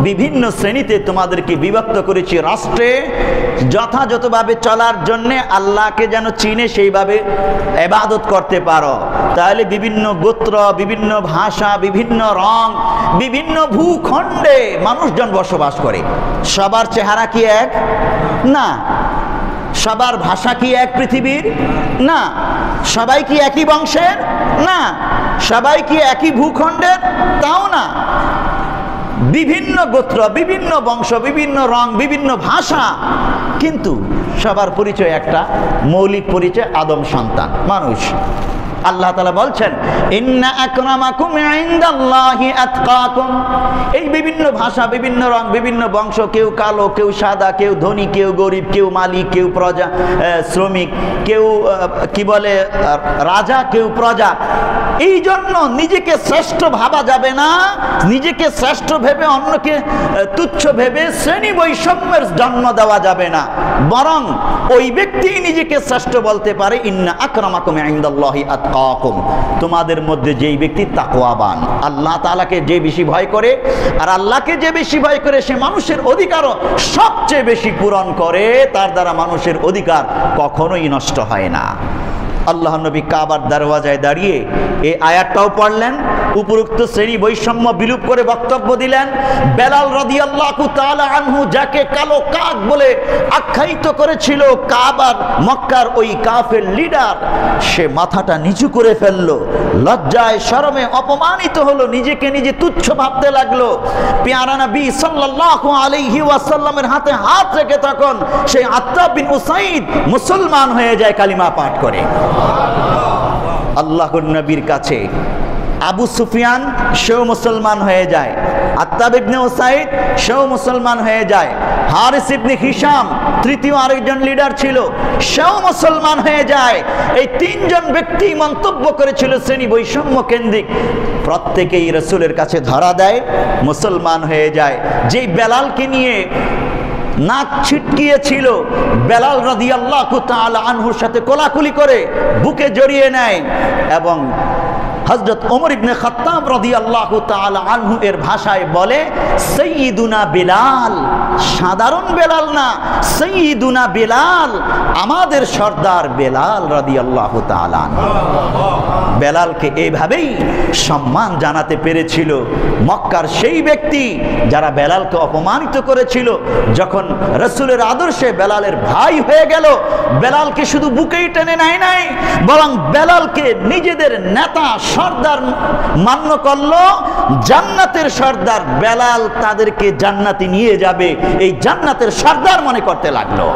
বিভিন্ন শ্রেণীতে তোমাদেরকে বিভক্ত করেছি রাষ্ট্রে যথাযথভাবে চলার জন্য, আল্লাহকে যেন চিনে সেইভাবে ইবাদত করতে পারো। তাহলে বিভিন্ন গোত্র, বিভিন্ন ভাষা, বিভিন্ন রং, বিভিন্ন ভূখণ্ডে মানুষজন বসবাস করে। সবার চেহারা কি এক? না। সবার ভাষা কি এক পৃথিবীর? না। সবাই কি একই বংশের? না। সবাই কি একই ভূখণ্ডের? তাও না। বিভিন্ন গোত্র, বিভিন্ন বংশ, বিভিন্ন রং, বিভিন্ন ভাষা, কিন্তু সবার পরিচয় একটা, মৌলিক পরিচয় আদম সন্তান মানুষ। আল্লাহ তাআলা বলছেন, ইন্না আকরামাকুম ইনদাল্লাহি আতকাকুম, এই বিভিন্ন ভাষা, বিভিন্ন রং, বিভিন্ন বংশ, কেউ কালো, কেউ সাদা, কেউ ধনী, কেউ গরিব, কেউ মালিক, কেউ প্রজা, শ্রমিক, কেউ কি বলে রাজা, কেউ প্রজা। এই জন্য নিজেকে শ্রেষ্ঠ ভাবা যাবে না, নিজেকে শ্রেষ্ঠ ভেবে অন্যকে তুচ্ছ ভেবে শ্রেণী বৈষম্যের জন্ম দেওয়া যাবে না, বরং ওই ব্যক্তি নিজেকে শ্রেষ্ঠ বলতে পারে। ইন্না আকরামাকুম ইনদাল্লাহি আতকাকুম, তোমাদের মধ্যে যেই ব্যক্তি তাকওয়াবান, আল্লাহ তাআলাকে যে বেশি ভয় করে, আর আল্লাহকে যে বেশি ভয় করে সে মানুষের অধিকারও সবচেয়ে বেশি পূরণ করে, তার দ্বারা মানুষের অধিকার কখনোই নষ্ট হয় না। আল্লাহ নবী কাবার দরওয়াজায় দাঁড়িয়ে এই আয়াতটাও পড়লেন, উপরোক্ত শ্রেণী বৈষম্য বিলুপ করে বক্তব্য দিলেন। বেলাল রাদিয়াল্লাহু তাআলা আনহু, যাকে কালো কাক বলে আখ্যায়িত করেছিল কাবার মক্কার ওই কাফের লিডার, সে মাথাটা নিচু করে ফেললো, লজ্জায় শরমে অপমানিত হলো, নিজেকে নিজে তুচ্ছ ভাবতে লাগলো। পেয়ারা নবী সাল্লাল্লাহু আলাইহি ওয়াসাল্লামের হাতে হাত রেখে তখন সেই আত্তাব বিন উসাইদ মুসলমান হয়ে যায় কালিমা পাঠ করে। আল্লাহর নবীর কাছে আবু সুফিয়ান সেও মুসলমান হয়ে যায়, আত্তাব ইবনে উসাইদ সেও মুসলমান হয়ে যায়, হারিস ইবনে হিশাম তৃতীয় আরেকজন লিডার ছিল, সেও মুসলমান হয়ে যায়। এই তিনজন ব্যক্তি মন্তব্য করেছিল শ্রেণী বৈষম্য কেন্দ্রিক, প্রত্যেকেই রাসূলের কাছে ধরা দেয়, মুসলমান হয়ে যায়। যেই বেলালকে নিয়ে নাক ছিটকিয়েছিল, বেলাল রাদিয়াল্লাহু তাআলা আনহুর সাথে কোলাকুলি করে বুকে জড়িয়ে নেয় এবং হযরত ওমর ইবনে খাত্তাব রাদিয়াল্লাহু তাআলা আনহু এর ভাষায় বলে, সাইয়্যিদুনা বেলাল, সাধারণ বেলাল না, সাইয়্যিদুনা বেলাল, আমাদের সর্দার বেলাল রাদিয়াল্লাহু তাআলা আনহু। বেলালকে এইভাবেই সম্মান জানাতে পেরেছিল মক্কার সেই ব্যক্তি যারা বেলালকে অপমানিত করেছিল। যখন রাসূলের আদর্শে বেলালের ভাই হয়ে গেল, বেলালকে শুধু বুকেই টেনে নেয় নাই, বরং বেলালকে নিজেদের নেতা সর্দার মান্য করলো, জান্নাতের সর্দার। বেলাল তাদেরকে জান্নাতে নিয়ে যাবে, এই জান্নাতের সর্দার মনে করতে লাগলো।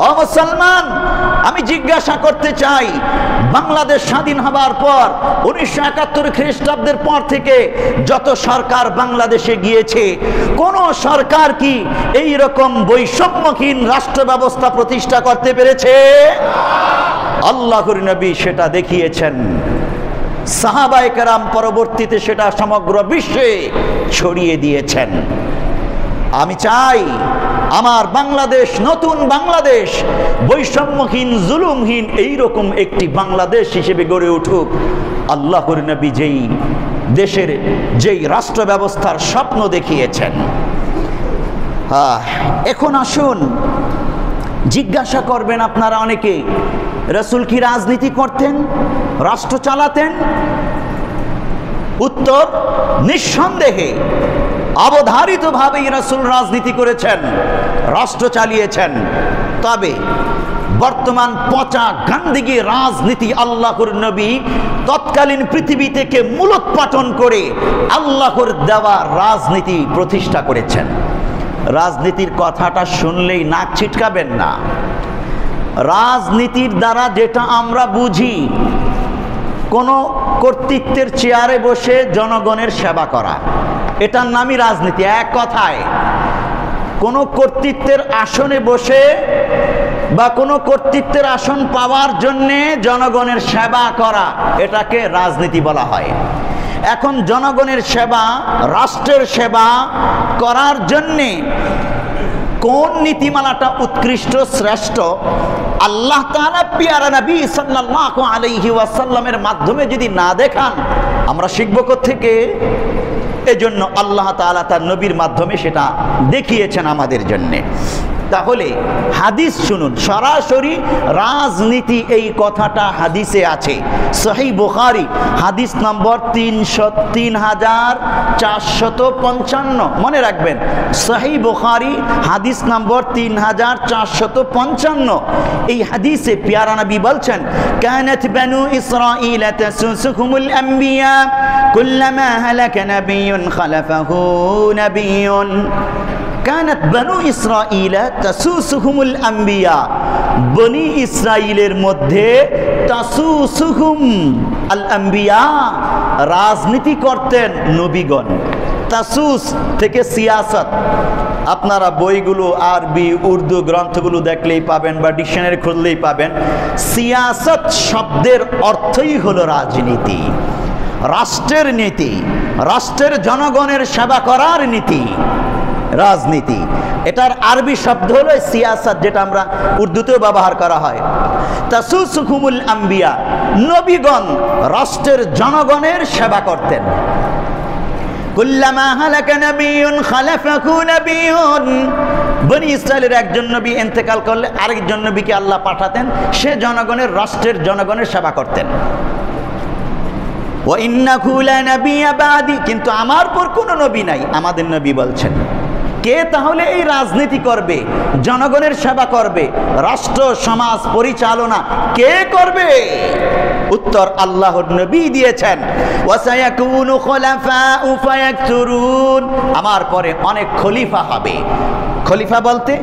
ও মুসলমান, আমি জিজ্ঞাসা করতে চাই, বাংলাদেশ স্বাধীন হবার পর 1971 খ্রিস্টাব্দের পর থেকে যত সরকার বাংলাদেশে গিয়েছে, কোন সরকার কি এই রকম বৈষম্যহীন রাষ্ট্র ব্যবস্থা প্রতিষ্ঠা করতে পেরেছে? আল্লাহর নবী সেটা দেখিয়েছেন, সাহাবায়ে কেরাম পরবর্তীতে সেটা সমগ্র বিশ্বে ছড়িয়ে দিয়েছেন। আমি চাই আমার বাংলাদেশ, নতুন বাংলাদেশ, বৈষম্যহীন জুলুমহীন এইরকম একটি বাংলাদেশ হিসেবে গড়ে উঠুক। আল্লাহর নবী যেই দেশের যেই রাষ্ট্র ব্যবস্থার স্বপ্ন দেখিয়েছেন। এখন আসুন, জিজ্ঞাসা করবেন আপনারা অনেকে, রাসূল কি রাজনীতি করতেন, রাষ্ট্র চালাতেন? উত্তর, নিঃসন্দেহে অবধারিতভাবেই রাসূল রাজনীতি করেছেন, রাষ্ট্র চালিয়েছেন। তবে বর্তমান পচা গান্দিগি রাজনীতি আল্লাহর নবী তৎকালীন পৃথিবী থেকে মূলোৎপাটন করে আল্লাহর দেওয়া রাজনীতি প্রতিষ্ঠা করেছেন। রাজনীতির কথাটা শুনলেই নাক ছিটকাবেন না। রাজনীতির দ্বারা যেটা আমরা বুঝি, কোনো কর্তৃত্বের চেয়ারে বসে জনগণের সেবা করা, এটার নামই রাজনীতি। এক কথায়, কোনো কর্তৃত্বের আসনে বসে বা কোনো কর্তৃত্বের আসন পাওয়ার জন্যে জনগণের সেবা করা, এটাকে রাজনীতি বলা হয়। এখন জনগণের সেবা, রাষ্ট্রের সেবা করার জন্যে কোন নীতিমালাটা উৎকৃষ্ট, শ্রেষ্ঠ, আল্লাহ তাআলা পিয়ারা নবী সাল্লাল্লাহু আলাইহি ওয়াসাল্লামের মাধ্যমে যদি না দেখান, আমরা শিখব কোত্থেকে? এজন্য আল্লাহ তাআলা তার নবীর মাধ্যমে সেটা দেখিয়েছেন আমাদের জন্যে। তাহলে হাদিস শুনুন, সরাসরি রাজনীতি এই কথাটা হাদিসে আছে। সহিহ বুখারী হাদিস নম্বর 3455, মনে রাখবেন, সহিহ বুখারী হাদিস নম্বর 3455। এই হাদিসে প্যারা নবী বলছেন, কানাত বানু ইসরাঈল তাসুসুহুমুল আম্বিয়া কুল্লামা হালাকা নাবিয়্যুন খালাফাহু নাবিয়্যুন। কানাত বানু ইসরাঈল তাসুসুহুমুল আম্বিয়া, বনি ইসরাইলের মধ্যে তাসুসুহুম আল আম্বিয়া, রাজনীতি করতেন নবীগণ। তাসুস থেকে সিয়াসত, আপনারা বইগুলো আরবি উর্দু গ্রন্থগুলো দেখলেই পাবেন বা ডিকশনারি খুললেই পাবেন। সিয়াসত শব্দের অর্থই হলো রাজনীতি, রাষ্ট্রের নীতি, রাষ্ট্রের জনগণের সেবা করার নীতি, রাজনীতি। এটার আরবি শব্দ হলো সিয়াসত, যেটা আমরা উর্দুতেও ব্যবহার করা হয়। তাসুসুহুমুল আম্বিয়া, নবীগণ রাষ্ট্রের জনগণের সেবা করতেন। কুল্লামা হালাকা নাবিয়্যুন খালাফাহু নাবিয়্যুন, বনি ইসরায়েলের একজন নবী ইন্তেকাল করলে আরেকজন নবীকে আল্লাহ পাঠাতেন, সে জনগণের, রাষ্ট্রের জনগণের সেবা করতেন। ওয়া ইন্নাহু লানাবিয়্যা বাদি, কিন্তু আমার পর কোনো নবী নাই, আমাদের নবী বলছেন। কে তাহলে এই রাজনীতি করবে, জনগণের সেবা করবে, রাষ্ট্র সমাজ পরিচালনা কে করবে? উত্তর আল্লাহর নবী দিয়েছেন, ওয়াসায়াকুনু খুলাফাউ ফায়াকসুরুন, আমার পরে অনেক খলিফা হবে। খলিফা বলতে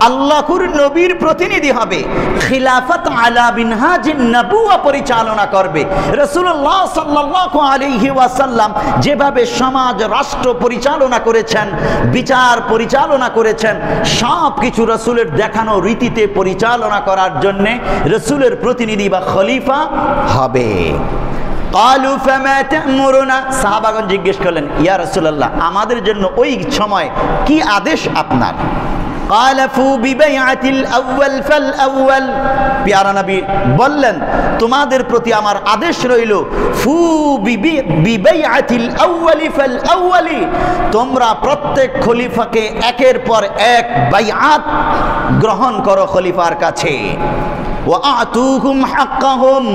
আল্লাহর নবীর প্রতিনিধি হবে, খিলাফত আলা মিনহাজিন নবুওয়া পরিচালনা করবে। রাসূলুল্লাহ সাল্লাল্লাহু আলাইহি ওয়াসাল্লাম যেভাবে সমাজ রাষ্ট্র পরিচালনা করেছেন, বিচার পরিচালনা করেছেন, সব কিছু রাসূলের দেখানো রীতিতে পরিচালনা করার জন্য রাসূলের প্রতিনিধি বা খলিফা হবে। ক্বালু ফামা তা'মুরুনা, সাহাবাগণ জিজ্ঞেস করলেন, ইয়া রাসূলুল্লাহ, আমাদের জন্য ওই সময় কি আদেশ আপনার? ক্বালা ফু বিবাইআতিল আউয়াল ফাল আউয়াল, প্যারা নবী বললেন, তোমাদের প্রতি আমার আদেশ রইল, ফু বিবাইআতিল আউয়ালি ফাল আউয়ালি, তোমরা প্রত্যেক খলিফাকে একের পর এক বাইআত গ্রহণ করো খলিফার কাছে। ওয়াআতুহুম হাক্কাহুম,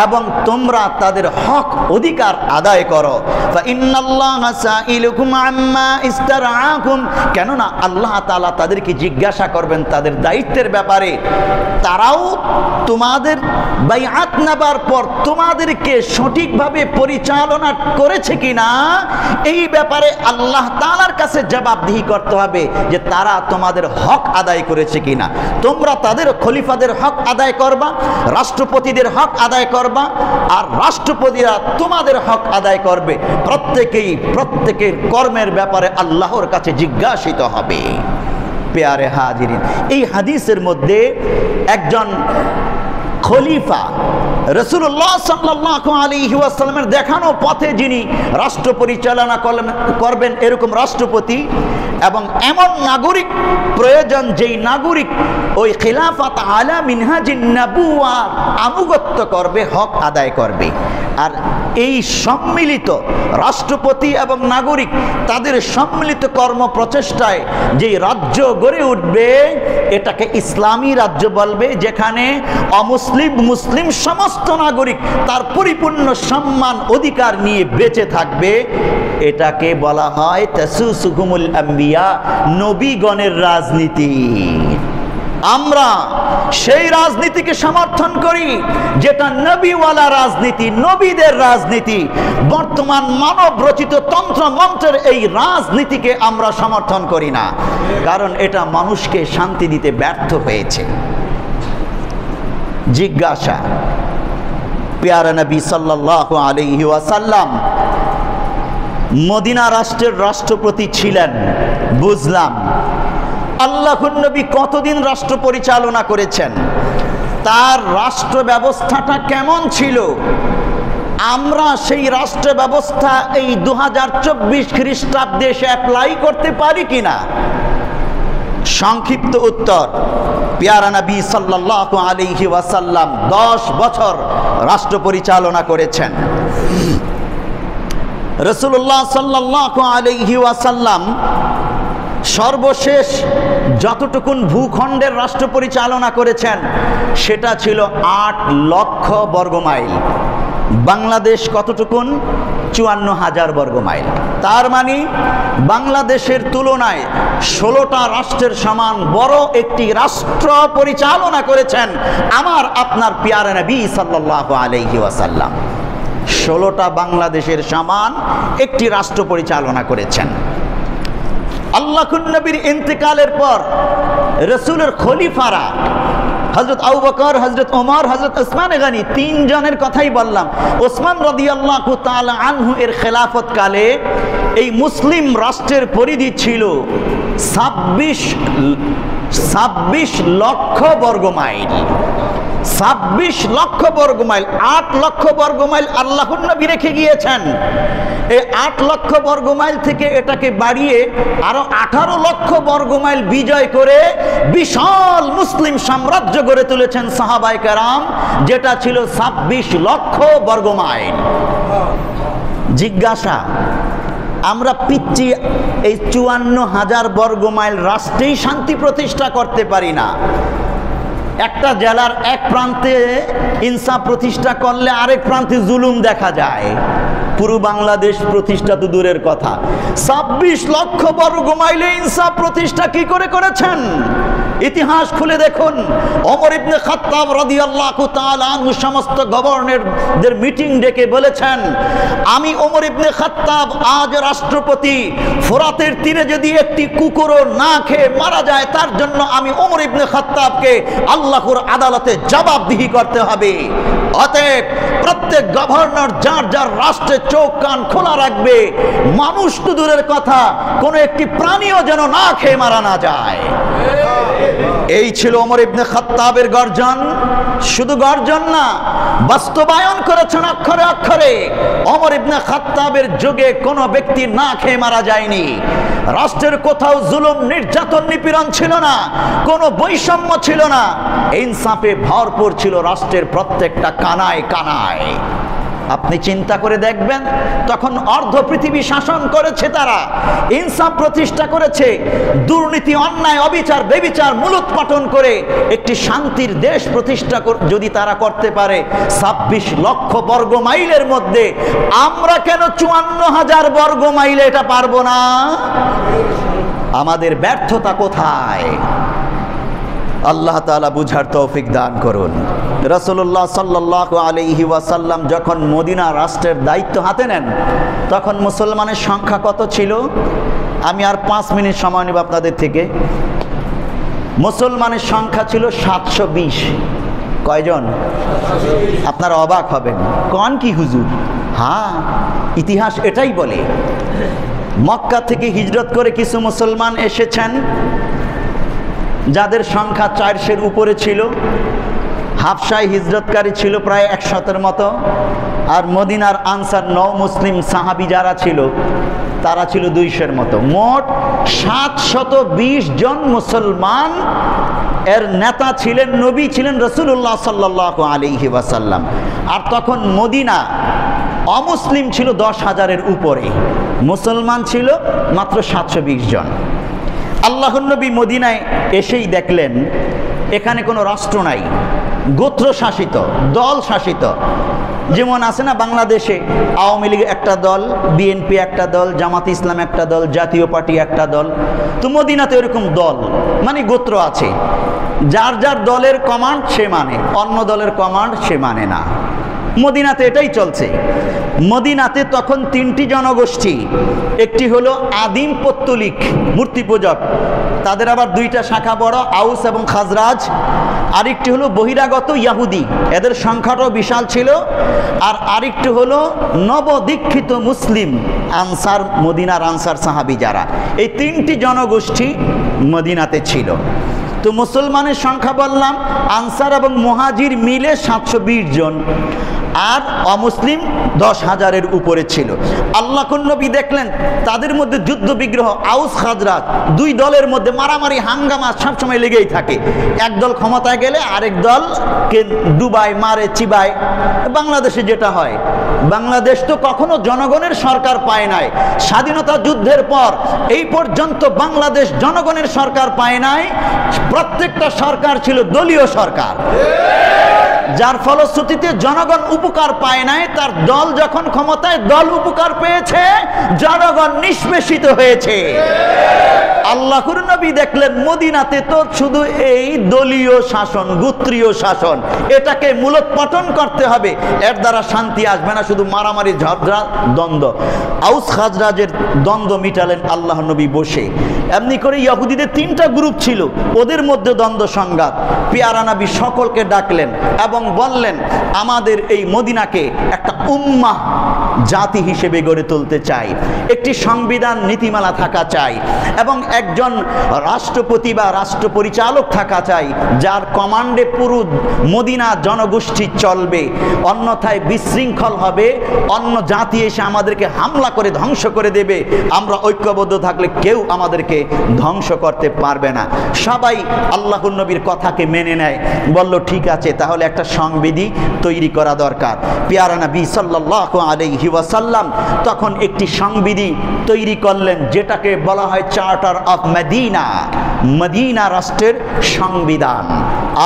এবং তোমরা তাদের হক অধিকার আদায় করো। ফাইন্নাল্লাহা সাইলুকুম আম্মা ইস্তারআকুম, কেননা আল্লাহ তাআলা তাদেরকে জিজ্ঞাসা করবেন তাদের দায়িত্বের ব্যাপারে। তারাও তোমাদের বাইআত নেবার পর তোমাদেরকে সঠিকভাবে পরিচালনা করেছে কিনা, এই ব্যাপারে আল্লাহ তাআলার কাছে জবাবদিহি করতে হবে যে তারা তোমাদের হক আদায় করেছে কিনা। তোমরা তাদের খলিফাদের হক আদায় করবা, রাষ্ট্রপতিদের হক আদায় করবা, আর রাষ্ট্রপতিরা তোমাদের হক আদায় করবে। প্রত্যেকের কর্মের ব্যাপারে আল্লাহর কাছে জিজ্ঞাসিত হবে। পেয়ারে হাজিরিন, এই হাদিসের মধ্যে একজন খলিফা রাসূলুল্লাহ সাল্লাল্লাহু আলাইহি ওয়াসাল্লামের দেখানো পথে যিনি রাষ্ট্র পরিচালনা করবেন, এরকম রাষ্ট্রপতি এবং এমন নাগরিক প্রয়োজন যেই নাগরিক ওই খিলাফত আলা মিনহাজিন নবুওয়া আনুগত্য করবে, হক আদায় করবে। আর এই সম্মিলিত রাষ্ট্রপতি এবং নাগরিক তাদের সম্মিলিত কর্ম প্রচেষ্টায় যেই রাজ্য গড়ে উঠবে, এটাকে ইসলামী রাজ্য বলবে, যেখানে অমুসলিম মুসলিম সমস্ত নাগরিক তার পরিপূর্ণ সম্মান অধিকার নিয়ে বেঁচে থাকবে। এটাকে বলা হয় তাসুসুহুমুল আম্বিয়া, নবীগণের রাজনীতি। আমরা সেই রাজনীতিকে সমর্থন করি যেটা নবীওয়ালা রাজনীতি, নবীদের রাজনীতি। বর্তমান মানব রচিত তন্ত্র মন্ত্রের এই রাজনীতিকে আমরা সমর্থন করি না, কারণ এটা মানুষকে শান্তি দিতে ব্যর্থ হয়েছে। জিজ্ঞাসা, প্যারা নবী সাল্লাল্লাহু আলাইহি ওয়াসাল্লাম মদিনা রাষ্ট্রের রাষ্ট্রপতি ছিলেন, বুঝলাম। আল্লাহর নবী কতদিন রাষ্ট্র পরিচালনা করেছেন, তার রাষ্ট্র ব্যবস্থাটা কেমন ছিল, আমরা সেই রাষ্ট্র ব্যবস্থা এই 2024 খ্রিস্টাব্দে অ্যাপ্লাই করতে পারি কিনা? সংক্ষিপ্ত উত্তর, প্যারা নবী সাল্লাল্লাহু আলাইহি ওয়াসাল্লাম 10 বছর রাষ্ট্র পরিচালনা করেছেন। রাসূলুল্লাহ সাল্লাল্লাহু আলাইহি ওয়াসাল্লাম সর্বশেষ যতটুকুন ভূখণ্ডের রাষ্ট্র পরিচালনা করেছেন সেটা ছিল 8 লক্ষ বর্গমাইল। বাংলাদেশ কতটুকুন? 54,000 বর্গমাইল। তার মানে বাংলাদেশের তুলনায় 16টা রাষ্ট্রের সমান বড় একটি রাষ্ট্র পরিচালনা করেছেন আমার আপনার প্যারা নবী সাল্লাল্লাহু আলাইহি ওয়াসাল্লাম। 16টা বাংলাদেশের সমান একটি রাষ্ট্র পরিচালনা করেছেন। আল্লাহর নবীর ইন্তেকালের পর রাসূলের খলিফারা হযরত আবু বকর, হযরত ওমর, হযরত উসমান গনি, 3 জনের কথাই বললাম। ওসমান রাদিয়াল্লাহু তাআলা আনহু এর খেলাফত কালে এই মুসলিম রাষ্ট্রের পরিধি ছিল 26 লক্ষ বর্গমাইল। 26 লক্ষ বর্গমাইল, 8 লক্ষ বর্গমাইল আল্লাহর নবী রেখে গিয়েছেন। এই 8 লক্ষ বর্গমাইল থেকে এটাকে বাড়িয়ে আরো 18 লক্ষ বর্গমাইল বিজয় করে বিশাল মুসলিম সাম্রাজ্য গড়ে তুলেছেন সাহাবায়ে কেরাম, যেটা ছিল 26 লক্ষ বর্গমাইল। জিজ্ঞাসা, আমরা পিচ্ছি এই ৫৪,০০০ বর্গ মাইল রাষ্ট্রেই শান্তি প্রতিষ্ঠা করতে পারি না। একটা জেলার এক প্রান্তে ইনসাফ প্রতিষ্ঠা করলে আরেক প্রান্তে জুলুম দেখা যায়। পুরো বাংলাদেশ প্রতিষ্ঠা তো দূরের কথা, ২৬ লক্ষ বর্গ মাইলে ইনসাফ প্রতিষ্ঠা কি করে করেছেন? ইতিহাস খুলে দেখুন। ওমর ইবনে খাত্তাব রাদিয়াল্লাহু তাআলা আনহু সমস্ত গভর্নরদের মিটিং ডেকে বলেছেন, আমি ওমর ইবনে খাত্তাব আজ রাষ্ট্রপতি, ফোরাতের তীরে যদি একটি কুকুরও না খেয়ে মারা যায় তার জন্য আমি ওমর ইবনে খাত্তাবকে আল্লাহর আদালতে জবাবদিহি করতে হবে। অতএব প্রত্যেক গভর্নর যার যার রাষ্ট্রে চোখ কান খোলা রাখবে, মানুষ তো দূরের কথা, কোন একটি প্রাণীও যেন না খেয়ে মারা না যায়। এই ছিল ওমর ইবনে খাত্তাবের গর্জন। শুধু গর্জন না, বাস্তবায়ন করেছেন অক্ষরে অক্ষরে। ওমর ইবনে খাত্তাবের যুগে কোনো ব্যক্তি না খেয়ে মারা যায়নি। রাষ্ট্রের কোথাও জুলুম নির্যাতন নিপীড়ন ছিল না, কোনো বৈষম্য ছিল না, ইনসাফে ভরপুর ছিল রাষ্ট্রের প্রত্যেকটা কানায় কানায়। আপনি চিন্তা করে দেখবেন, তখন অর্ধ পৃথিবী শাসন করেছে তারা, ইনসাফ প্রতিষ্ঠা করেছে। দুর্নীতি, অন্যায়, অবিচার, বেবিচার মূলোৎপাটন করে একটি শান্তির দেশ প্রতিষ্ঠা যদি তারা করতে পারে ২৬ লক্ষ বর্গ মাইলের মধ্যে, আমরা কেন ৫৪,০০০ বর্গ মাইলে এটা পারবো না? আমাদের ব্যর্থতা কোথায়? আল্লাহ তাআলা বুঝার তৌফিক দান করুন। রাসূলুল্লাহ সাল্লাল্লাহু আলাইহি ওয়াসাল্লাম যখন মদিনা রাষ্ট্রের দায়িত্ব হাতে নেন, তখন মুসলমানের সংখ্যা কত ছিল? আমি আর ৫ মিনিট সময় নেব আপনাদের থেকে। মুসলমানের সংখ্যা ছিল ৭২০। কয়জন? আপনারা অবাক হবেন, কোন কি হুজুর? হ্যাঁ, ইতিহাস এটাই বলে। মক্কা থেকে হিজরত করে কিছু মুসলমান এসেছেন যাদের সংখ্যা ৪০০-এর উপরে ছিল। হাবশায় হিজরতকারী ছিল প্রায় ১০০-এর মতো, আর মদিনার আনসার নও মুসলিম সাহাবী যারা ছিল তারা ছিল ২০০-এর মতো। মোট ৭২০ জন মুসলমান এর নেতা ছিলেন, নবী ছিলেন রাসূলুল্লাহ সাল্লাল্লাহু আলাইহি ওয়াসাল্লাম। আর তখন মদিনা অমুসলিম ছিল ১০,০০০-এর উপরে, মুসলমান ছিল মাত্র ৭২০ জন। আল্লাহর নবী মদিনায় এসেই দেখলেন এখানে কোনো রাষ্ট্র নাই, গোত্র শাসিত, দল শাসিত। যেমন আছে না বাংলাদেশে আওয়ামী লীগ একটা দল, বিএনপি একটা দল, জামাত ইসলাম একটা দল, জাতীয় পার্টি একটা দল। তো মদিনাতে এরকম দল মানে গোত্র আছে, যার যার দলের কমান্ড সে মানে, অন্য দলের কমান্ড সে মানে না। মদিনাতে এটাই চলছে। মদিনাতে তখন ৩টি জনগোষ্ঠী, একটি হলো আদিম পত্তলিক মূর্তি পূজক, তাদের আবার ২টা শাখা বড়, আউস এবং খাজরাজ। আরেকটি হলো বহিরাগত ইয়াহুদি, এদের সংখ্যাটাও বিশাল ছিল। আর আরেকটি হলো নবদীক্ষিত মুসলিম আনসার, মদিনার আনসার সাহাবী যারা। এই ৩টি জনগোষ্ঠী মদিনাতে ছিল। তো মুসলমানের সংখ্যা বললাম, আনসার এবং মুহাজির মিলে ৭২০ জন, আর অমুসলিম ১০,০০০-এর উপরে ছিল। আল্লাহর নবী দেখলেন তাদের মধ্যে যুদ্ধ বিগ্রহ, আউস খাজরাজ, ২ দলের মধ্যে মারামারি হাঙ্গামা সবসময় লেগেই থাকে। এক দল ক্ষমতায় গেলে আরেক দলকে ডুবায়, মারে, চিবায়। বাংলাদেশে যেটা হয়, বাংলাদেশ তো কখনো জনগণের সরকার পায় নাই। স্বাধীনতা যুদ্ধের পর এই পর্যন্ত বাংলাদেশ জনগণের সরকার পায় নাই। প্রত্যেকটা সরকার ছিল দলীয় সরকার, যার ফলশ্রুতিতে জনগণ উপকার পায় নাই। তার দল যখন ক্ষমতায়, দল উপকার পেয়েছে, জনগণ নিষ্পেষিত হয়েছে। আল্লাহর নবী দেখলেন মদিনাতে তো শুধু এই দলীয় শাসন, গোত্রীয় শাসন, এটাকে মূলোৎপাটন করতে হবে। এর দ্বারা শান্তি আসবে না, শুধু মারামারি, ঝগড়া, দ্বন্দ্ব। আউস খাজরাজের দ্বন্দ্ব মিটালেন আল্লাহর নবী বসে। এমনি করে ইহুদিদের 3টা গ্রুপ ছিল, ওদের মধ্যে দ্বন্দ্ব সংঘাত। পেয়ারা নবী সকলকে ডাকলেন এবং বললেন, আমাদের এই মদিনাকে একটা উম্মাহ জাতি হিসেবে গড়ে তুলতে চাই, একটি সংবিধান নীতিমালা থাকা চাই, এবং একজন রাষ্ট্রপতি বা রাষ্ট্র পরিচালক থাকা চাই, যার কমান্ডে পুরো মদিনা জনগোষ্ঠী চলবে। অন্যথায় বিশৃঙ্খল হবে, অন্য জাতি এসে আমাদেরকে হামলা করে ধ্বংস করে দেবে। আমরা ঐক্যবদ্ধ থাকলে কেউ আমাদেরকে ধ্বংস করতে পারবে না। সবাই আল্লাহর নবীর কথাকে মেনে নেয়, বলল ঠিক আছে, তাহলে একটা সংবিধি তৈরি করা দরকার। পেয়ারা নবী সাল্লাল্লাহু আলাইহি ওয়াসাল্লাম তখন একটি সংবিধি তৈরি করলেন, যেটাকে বলা হয় চার্টার অফ মদিনা, মদিনা রাষ্ট্রের সংবিধান।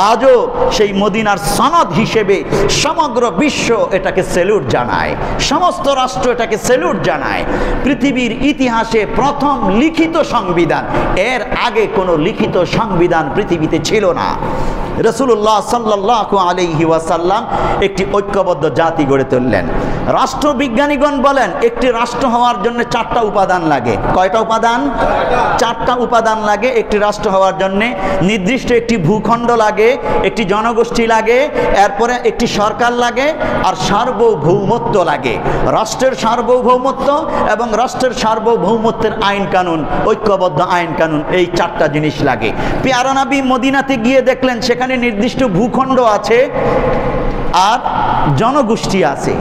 আজও সেই মদিনার সনদ হিসেবে সমগ্র বিশ্ব এটাকে স্যালুট জানায়, সমস্ত রাষ্ট্র এটাকে স্যালুট জানায়। পৃথিবীর ইতিহাসে প্রথম লিখিত সংবিধান, এর আগে কোনো লিখিত সংবিধান পৃথিবীতে ছিল না। রাসূলুল্লাহ সাল্লাল্লাহু আলাইহি ওয়াসাল্লাম একটি ঐক্যবদ্ধ জাতি গড়ে তুললেন। রাষ্ট্রবিজ্ঞানীগণ বলেন একটি রাষ্ট্র হওয়ার জন্য 4টা উপাদান লাগে। কয়টা উপাদান? 4টা উপাদান লাগে একটি রাষ্ট্র হওয়ার জন্য। নির্দিষ্ট একটি ভূখণ্ড লাগে, একটি জনগোষ্ঠী লাগে, এরপরে একটি সরকার লাগে, আর সার্বভৌমত্ব লাগে। রাষ্ট্রের সার্বভৌমত্ব এবং রাষ্ট্রের সার্বভৌমত্বের আইন কানুন, ঐক্যবদ্ধ আইন কানুন, এই 4টা জিনিস লাগে। পেয়ারা নবী মদিনাতে গিয়ে দেখলেন সেখানে নির্দিষ্ট ভূখণ্ড আছে আর জনগোষ্ঠী আছে,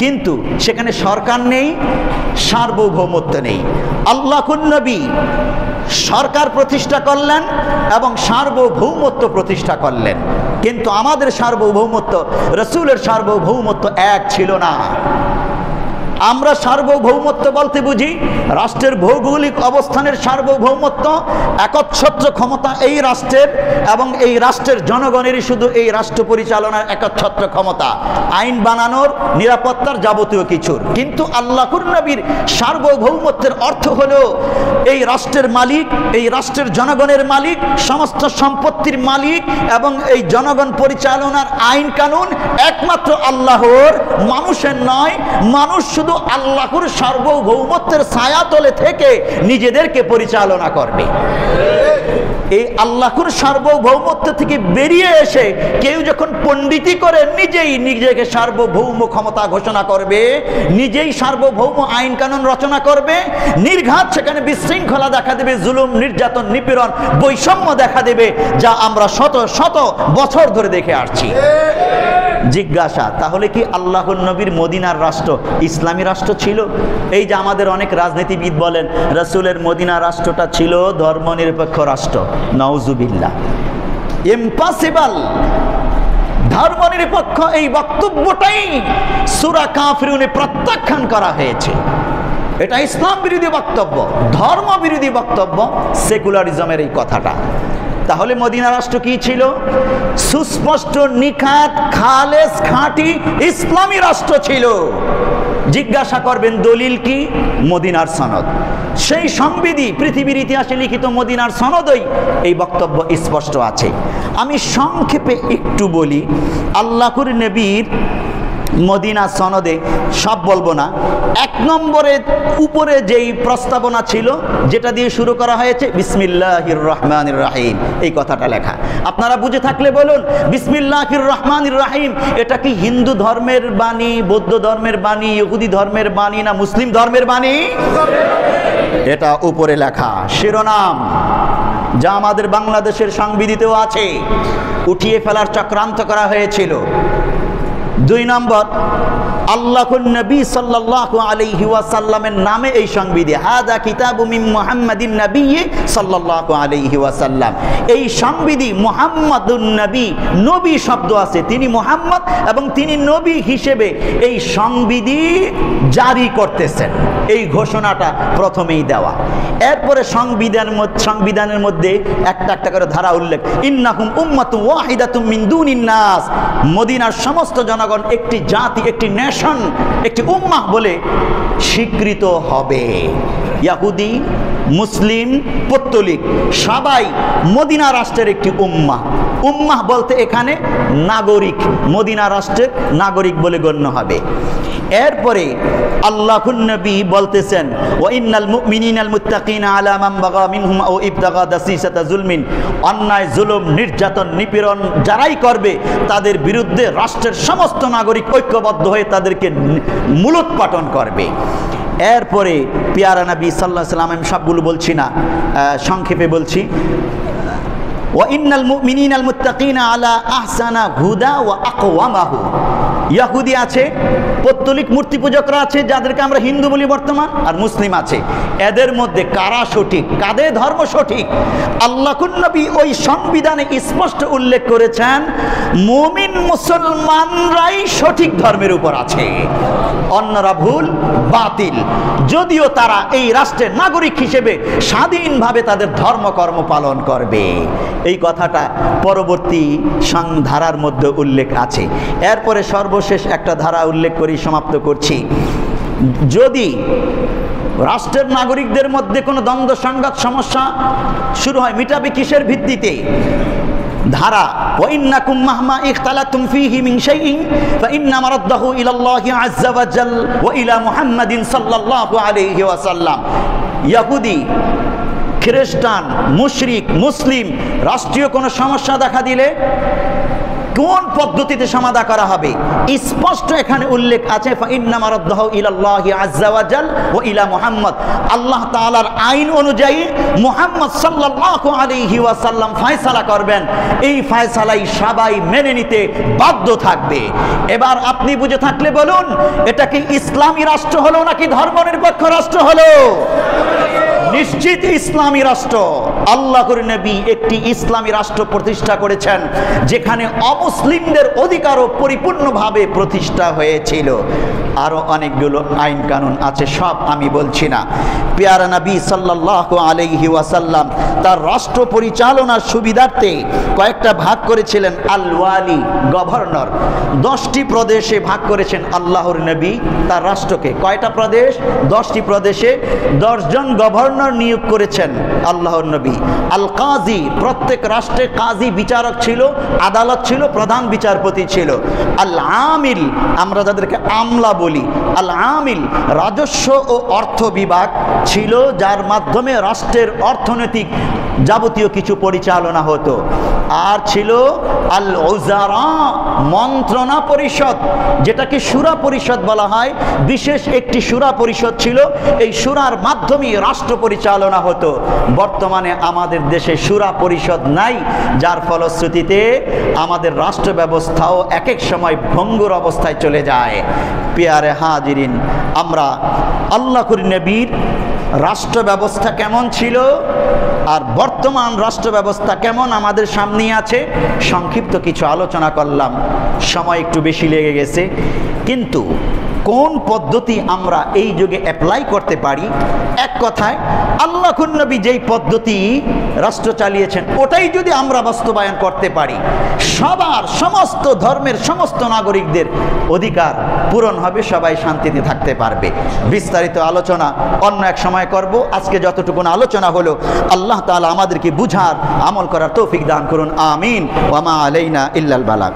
কিন্তু সেখানে সরকার নেই, সার্বভৌমত্ব নেই। আল্লাহর নবী সরকার প্রতিষ্ঠা করলেন এবং সার্বভৌমত্ব প্রতিষ্ঠা করলেন, কিন্তু আমাদের সার্বভৌমত্ব, রাসূলের সার্বভৌমত্ব এক ছিল না। আমরা সার্বভৌমত্ব বলতে বুঝি রাষ্ট্রের ভৌগোলিক অবস্থানের সার্বভৌমত্ব, একচ্ছত্র ক্ষমতা এই রাষ্ট্রের, এবং এই রাষ্ট্রের জনগণেরই শুধু এই রাষ্ট্র পরিচালনার একচ্ছত্র ক্ষমতা, আইন বানানোর, নিরাপত্তার, যাবতীয় কিছুর। কিন্তু আল্লাহর নবীর সার্বভৌমত্বের অর্থ হলো এই রাষ্ট্রের মালিক, এই রাষ্ট্রের জনগণের মালিক, সমস্ত সম্পত্তির মালিক, এবং এই জনগণ পরিচালনার আইন কানুন একমাত্র আল্লাহর, মানুষের নয়। মানুষ শুধু আল্লাহর সার্বভৌমত্বের ছায়াতলে থেকে নিজেদেরকে পরিচালনা করবে। এই আল্লাহর সার্বভৌমত্ব থেকে বেরিয়ে এসে কেউ যখন পণ্ডিতি করে নিজেই নিজেকে সার্বভৌম ক্ষমতা ঘোষণা করবে, নিজেই সার্বভৌম আইন কানুন রচনা করবে, নির্ঘাত সেখানে বিশৃঙ্খলা দেখা দেবে, জুলুম, নির্যাতন, নিপীড়ন, বৈষম্য দেখা দেবে, যা আমরা শত শত বছর ধরে দেখে আসছি। জিজ্ঞাসা, তাহলে কি আল্লাহর নবীর মদিনার রাষ্ট্র ইসলামী রাষ্ট্র ছিল? এই যে আমাদের অনেক রাজনীতিবিদ বলেন রাসূলের মদিনা রাষ্ট্রটা ছিল ধর্মনিরপেক্ষ রাষ্ট্র। নাউজুবিল্লাহ, ইম্পসিবল। ধর্মনিরপেক্ষ এই বক্তব্যটাই সূরা কাফিরুনে প্রত্যাখ্যান করা হয়েছে। এটা ইসলাম বিরোধী বক্তব্য, ধর্ম বিরোধী বক্তব্য, সেকুলারিজমের এই কথাটা। তাহলে মদিনা রাষ্ট্র কি ছিল? সুস্পষ্ট, নিখাত, খালেস, খাঁটি ইসলামী রাষ্ট্র ছিল। জিজ্ঞাসা করবেন দলিল কি? মদিনার সনদ। সেই সংবিধি, পৃথিবীর ইতিহাসে লিখিত মদিনার সনদই এই বক্তব্য স্পষ্ট আছে। আমি সংক্ষেপে একটু বলি। আল্লাহর নবীর মদিনা সনদে, সব বলবো না, 1 নম্বরের উপরে যেই প্রস্তাবনা ছিল, যেটা দিয়ে শুরু করা হয়েছে বিসমিল্লাহির রহমানির রহিম, এই কথাটা লেখা। আপনারা বুঝে থাকলে বলুন, বিসমিল্লাহির রহমানির রহিম এটা কি হিন্দু ধর্মের বাণী, বৌদ্ধ ধর্মের বাণী, ইহুদি ধর্মের বাণী, না মুসলিম ধর্মের বাণী? এটা উপরে লেখা শিরোনাম, যা আমাদের বাংলাদেশের সংবিধিতেও আছে, উঠিয়ে ফেলার চক্রান্ত করা হয়েছিল। 2 নম্বর, আল্লাহর নবী সাল্লাল্লাহু আলাইহি ওয়াসাল্লামের নামে এই সংবিধি, হাযা কিতাবু মিন মুহাম্মাদিন নবী সাল্লাল্লাহু আলাইহি ওয়াসাল্লাম। এই সংবিধি মুহাম্মাদুন নবী, নবী শব্দ আছে, তিনি মুহাম্মদ এবং তিনি নবী হিসেবে এই সংবিধি জারি করতেছেন। এই ঘোষণাটা প্রথমেই দেওয়া। এরপরে সংবিধানের মধ্যে একটা একটা করে ধারা উল্লেখ, ইন্নাহুম উম্মাতুন ওয়াহিদাতুম মিন দুনিন নাস, মদিনার সমস্ত জনগণ একটি জাতি, একটি নেশন, একটি উম্মাহ বলে স্বীকৃত হবে। ইহুদি, মুসলিম, পৌত্তলিক সবাই মদিনা রাষ্ট্রের একটি উম্মাহ। উম্মাহ বলতে এখানে নাগরিক, মদিনা রাষ্ট্রের নাগরিক বলে গণ্য হবে। এরপরে আল্লাহর নবী বলতেছেন, ওয়া ইন্নাল মুমিনিনাল মুত্তাকিনা আলা মান বাগা মিনহুম আও ইবতাগা দাসিসাতা যুলমিন, অন্যায়, জুলুম, নির্যাতন, নিপীড়ন যারাই করবে তাদের বিরুদ্ধে রাষ্ট্রের সমস্ত নাগরিক ঐক্যবদ্ধ হয়ে তাদেরকে মূলোৎপাটন করবে। এরপরে পিয়ারা নবী সাল্লাল্লাহু আলাইহি ওয়াসাল্লাম, আমি সবগুলো বলছি না, সংক্ষেপে বলছি, ওয়া ইন্নাল মুমিনিনাল মুত্তাকিনা আলা আহসানা হুদা ওয়া আকওয়ামাহু, ইয়াহুদি আছে, পৌত্তলিক মূর্তি পূজকরা আছে যাদেরকে আমরা হিন্দু বলি বর্তমান, আর মুসলিম আছে। এদের মধ্যে কারা সঠিক, কাদের ধর্ম সঠিক? আল্লাহর নবী ওই সংবিধানে স্পষ্ট উল্লেখ করেছেন মুমিন মুসলমানরাই সঠিক ধর্মের উপর আছে, অন্যরা ভুল বাতিল, যদিও তারা এই রাষ্ট্রের নাগরিক হিসেবে স্বাধীনভাবে তাদের ধর্মকর্ম পালন করবে। এই কথাটা পরবর্তী ধারার মধ্যে উল্লেখ আছে। এরপরে সর্বশেষ একটা ধারা উল্লেখ করি, সমাপ্ত করছি। যদি রাষ্ট্রের নাগরিকদের মধ্যে কোনো দ্বন্দ্ব সংঘাত সমস্যা শুরু হয়, মিটাবে কিসের ভিত্তিতে? ধারা ওয়াইন্নাকুম মাহমা ইখতালাতুম ফীহি মিন শাইইন ফাইন্না মারাদ্দাহু ইলাল্লাহি আযজা ওয়া জাল ওয়া ইলা মুহাম্মাদিন সাল্লাল্লাহু আলাইহি ওয়াসাল্লাম। ইহুদি, খ্রিস্টান, মুশরিক, মুসলিম রাষ্ট্রীয় কোনো সমস্যা দেখা দিলে কোন পদ্ধতিতে সমাধান করা হবে স্পষ্ট এখানে উল্লেখ আছে। ফাইন্না মারাদ্দাহু ইলাল্লাহি আযজা ওয়া জাল ওয়া ইলা মুহাম্মদ, আল্লাহ তাআলার আইন অনুযায়ী মুহাম্মদ সাল্লাল্লাহু আলাইহি ওয়াসাল্লাম ফয়সালা করবেন। এই ফয়সালাই সবাই মেনে নিতে বাধ্য থাকবে। এবার আপনি বুঝে থাকলে বলুন, এটা কি ইসলামী রাষ্ট্র হলো নাকি ধর্মনিরপেক্ষ রাষ্ট্র হলো? নিশ্চিত ইসলামী রাষ্ট্র। আল্লাহর নবী একটি ইসলামী রাষ্ট্র প্রতিষ্ঠা করেছেন যেখানে অমুসলিমদের অধিকারও পরিপূর্ণভাবে প্রতিষ্ঠা হয়েছিল। আরো অনেকগুলো আইন কানুন আছে, সব আমি বলছি না। পেয়ারা নবী সাল্লাল্লাহু আলাইহি ওয়াসাল্লাম তার রাষ্ট্র পরিচালনার সুবিধার্থে কয়েকটা ভাগ করেছিলেন। আল ওয়ালি, গভর্নর, 10টি প্রদেশে ভাগ করেছেন আল্লাহর নবী তার রাষ্ট্রকে। কয়টা প্রদেশ? 10টি প্রদেশে 10 জন গভর্নর নিয়োগ করেছেন আল্লাহর নবী। আল কাজী, প্রত্যেক রাষ্ট্রে কাজী বিচারক ছিল, আদালত ছিল, প্রধান বিচারপতি ছিল। আল আমিল, আমরা যাদেরকে আমলা বলি, আল আমিল রাজস্ব ও অর্থ বিভাগ ছিল, যার মাধ্যমে রাষ্ট্রের অর্থনৈতিক যাবতীয় কিছু পরিচালনা হতো। আর ছিল আল উজারা, মন্ত্রণা পরিষদ, যেটাকে শুরা পরিষদ বলা হয়। বিশেষ একটি শুরা পরিষদ ছিল, এই শুরার মাধ্যমে রাষ্ট্র পরিচালনা হতো। বর্তমানে আমাদের দেশে শুরা পরিষদ নাই, যার ফলশ্রুতিতে আমাদের রাষ্ট্র ব্যবস্থাও এক এক সময় ভঙ্গুর অবস্থায় চলে যায়। পেয়ারে হাজিরিন, আমরা আল্লাহর নবীর রাষ্ট্র ব্যবস্থা কেমন ছিল আর বর্তমান রাষ্ট্র ব্যবস্থা কেমন আমাদের সামনে আছে সংক্ষিপ্ত কিছু আলোচনা করলাম। সময় একটু বেশি লেগে গেছে, কিন্তু কোন পদ্ধতি আমরা এই যুগে অ্যাপ্লাই করতে পারি? এক কথায় আল্লাহর নবী যেই পদ্ধতি রাষ্ট্র চালিয়েছেন ওটাই যদি আমরা বাস্তবায়ন করতে পারি, সবার, সমস্ত ধর্মের সমস্ত নাগরিকদের অধিকার পূরণ হবে, সবাই শান্তিতে থাকতে পারবে। বিস্তারিত আলোচনা অন্য এক সময় করব। আজকে যতটুকু আলোচনা হলো, আল্লাহ তাআলা আমাদেরকে বুঝার, আমল করার তৌফিক দান করুন। আমিন। ওয়া মা আলাইনা ইল্লাল বালাগ।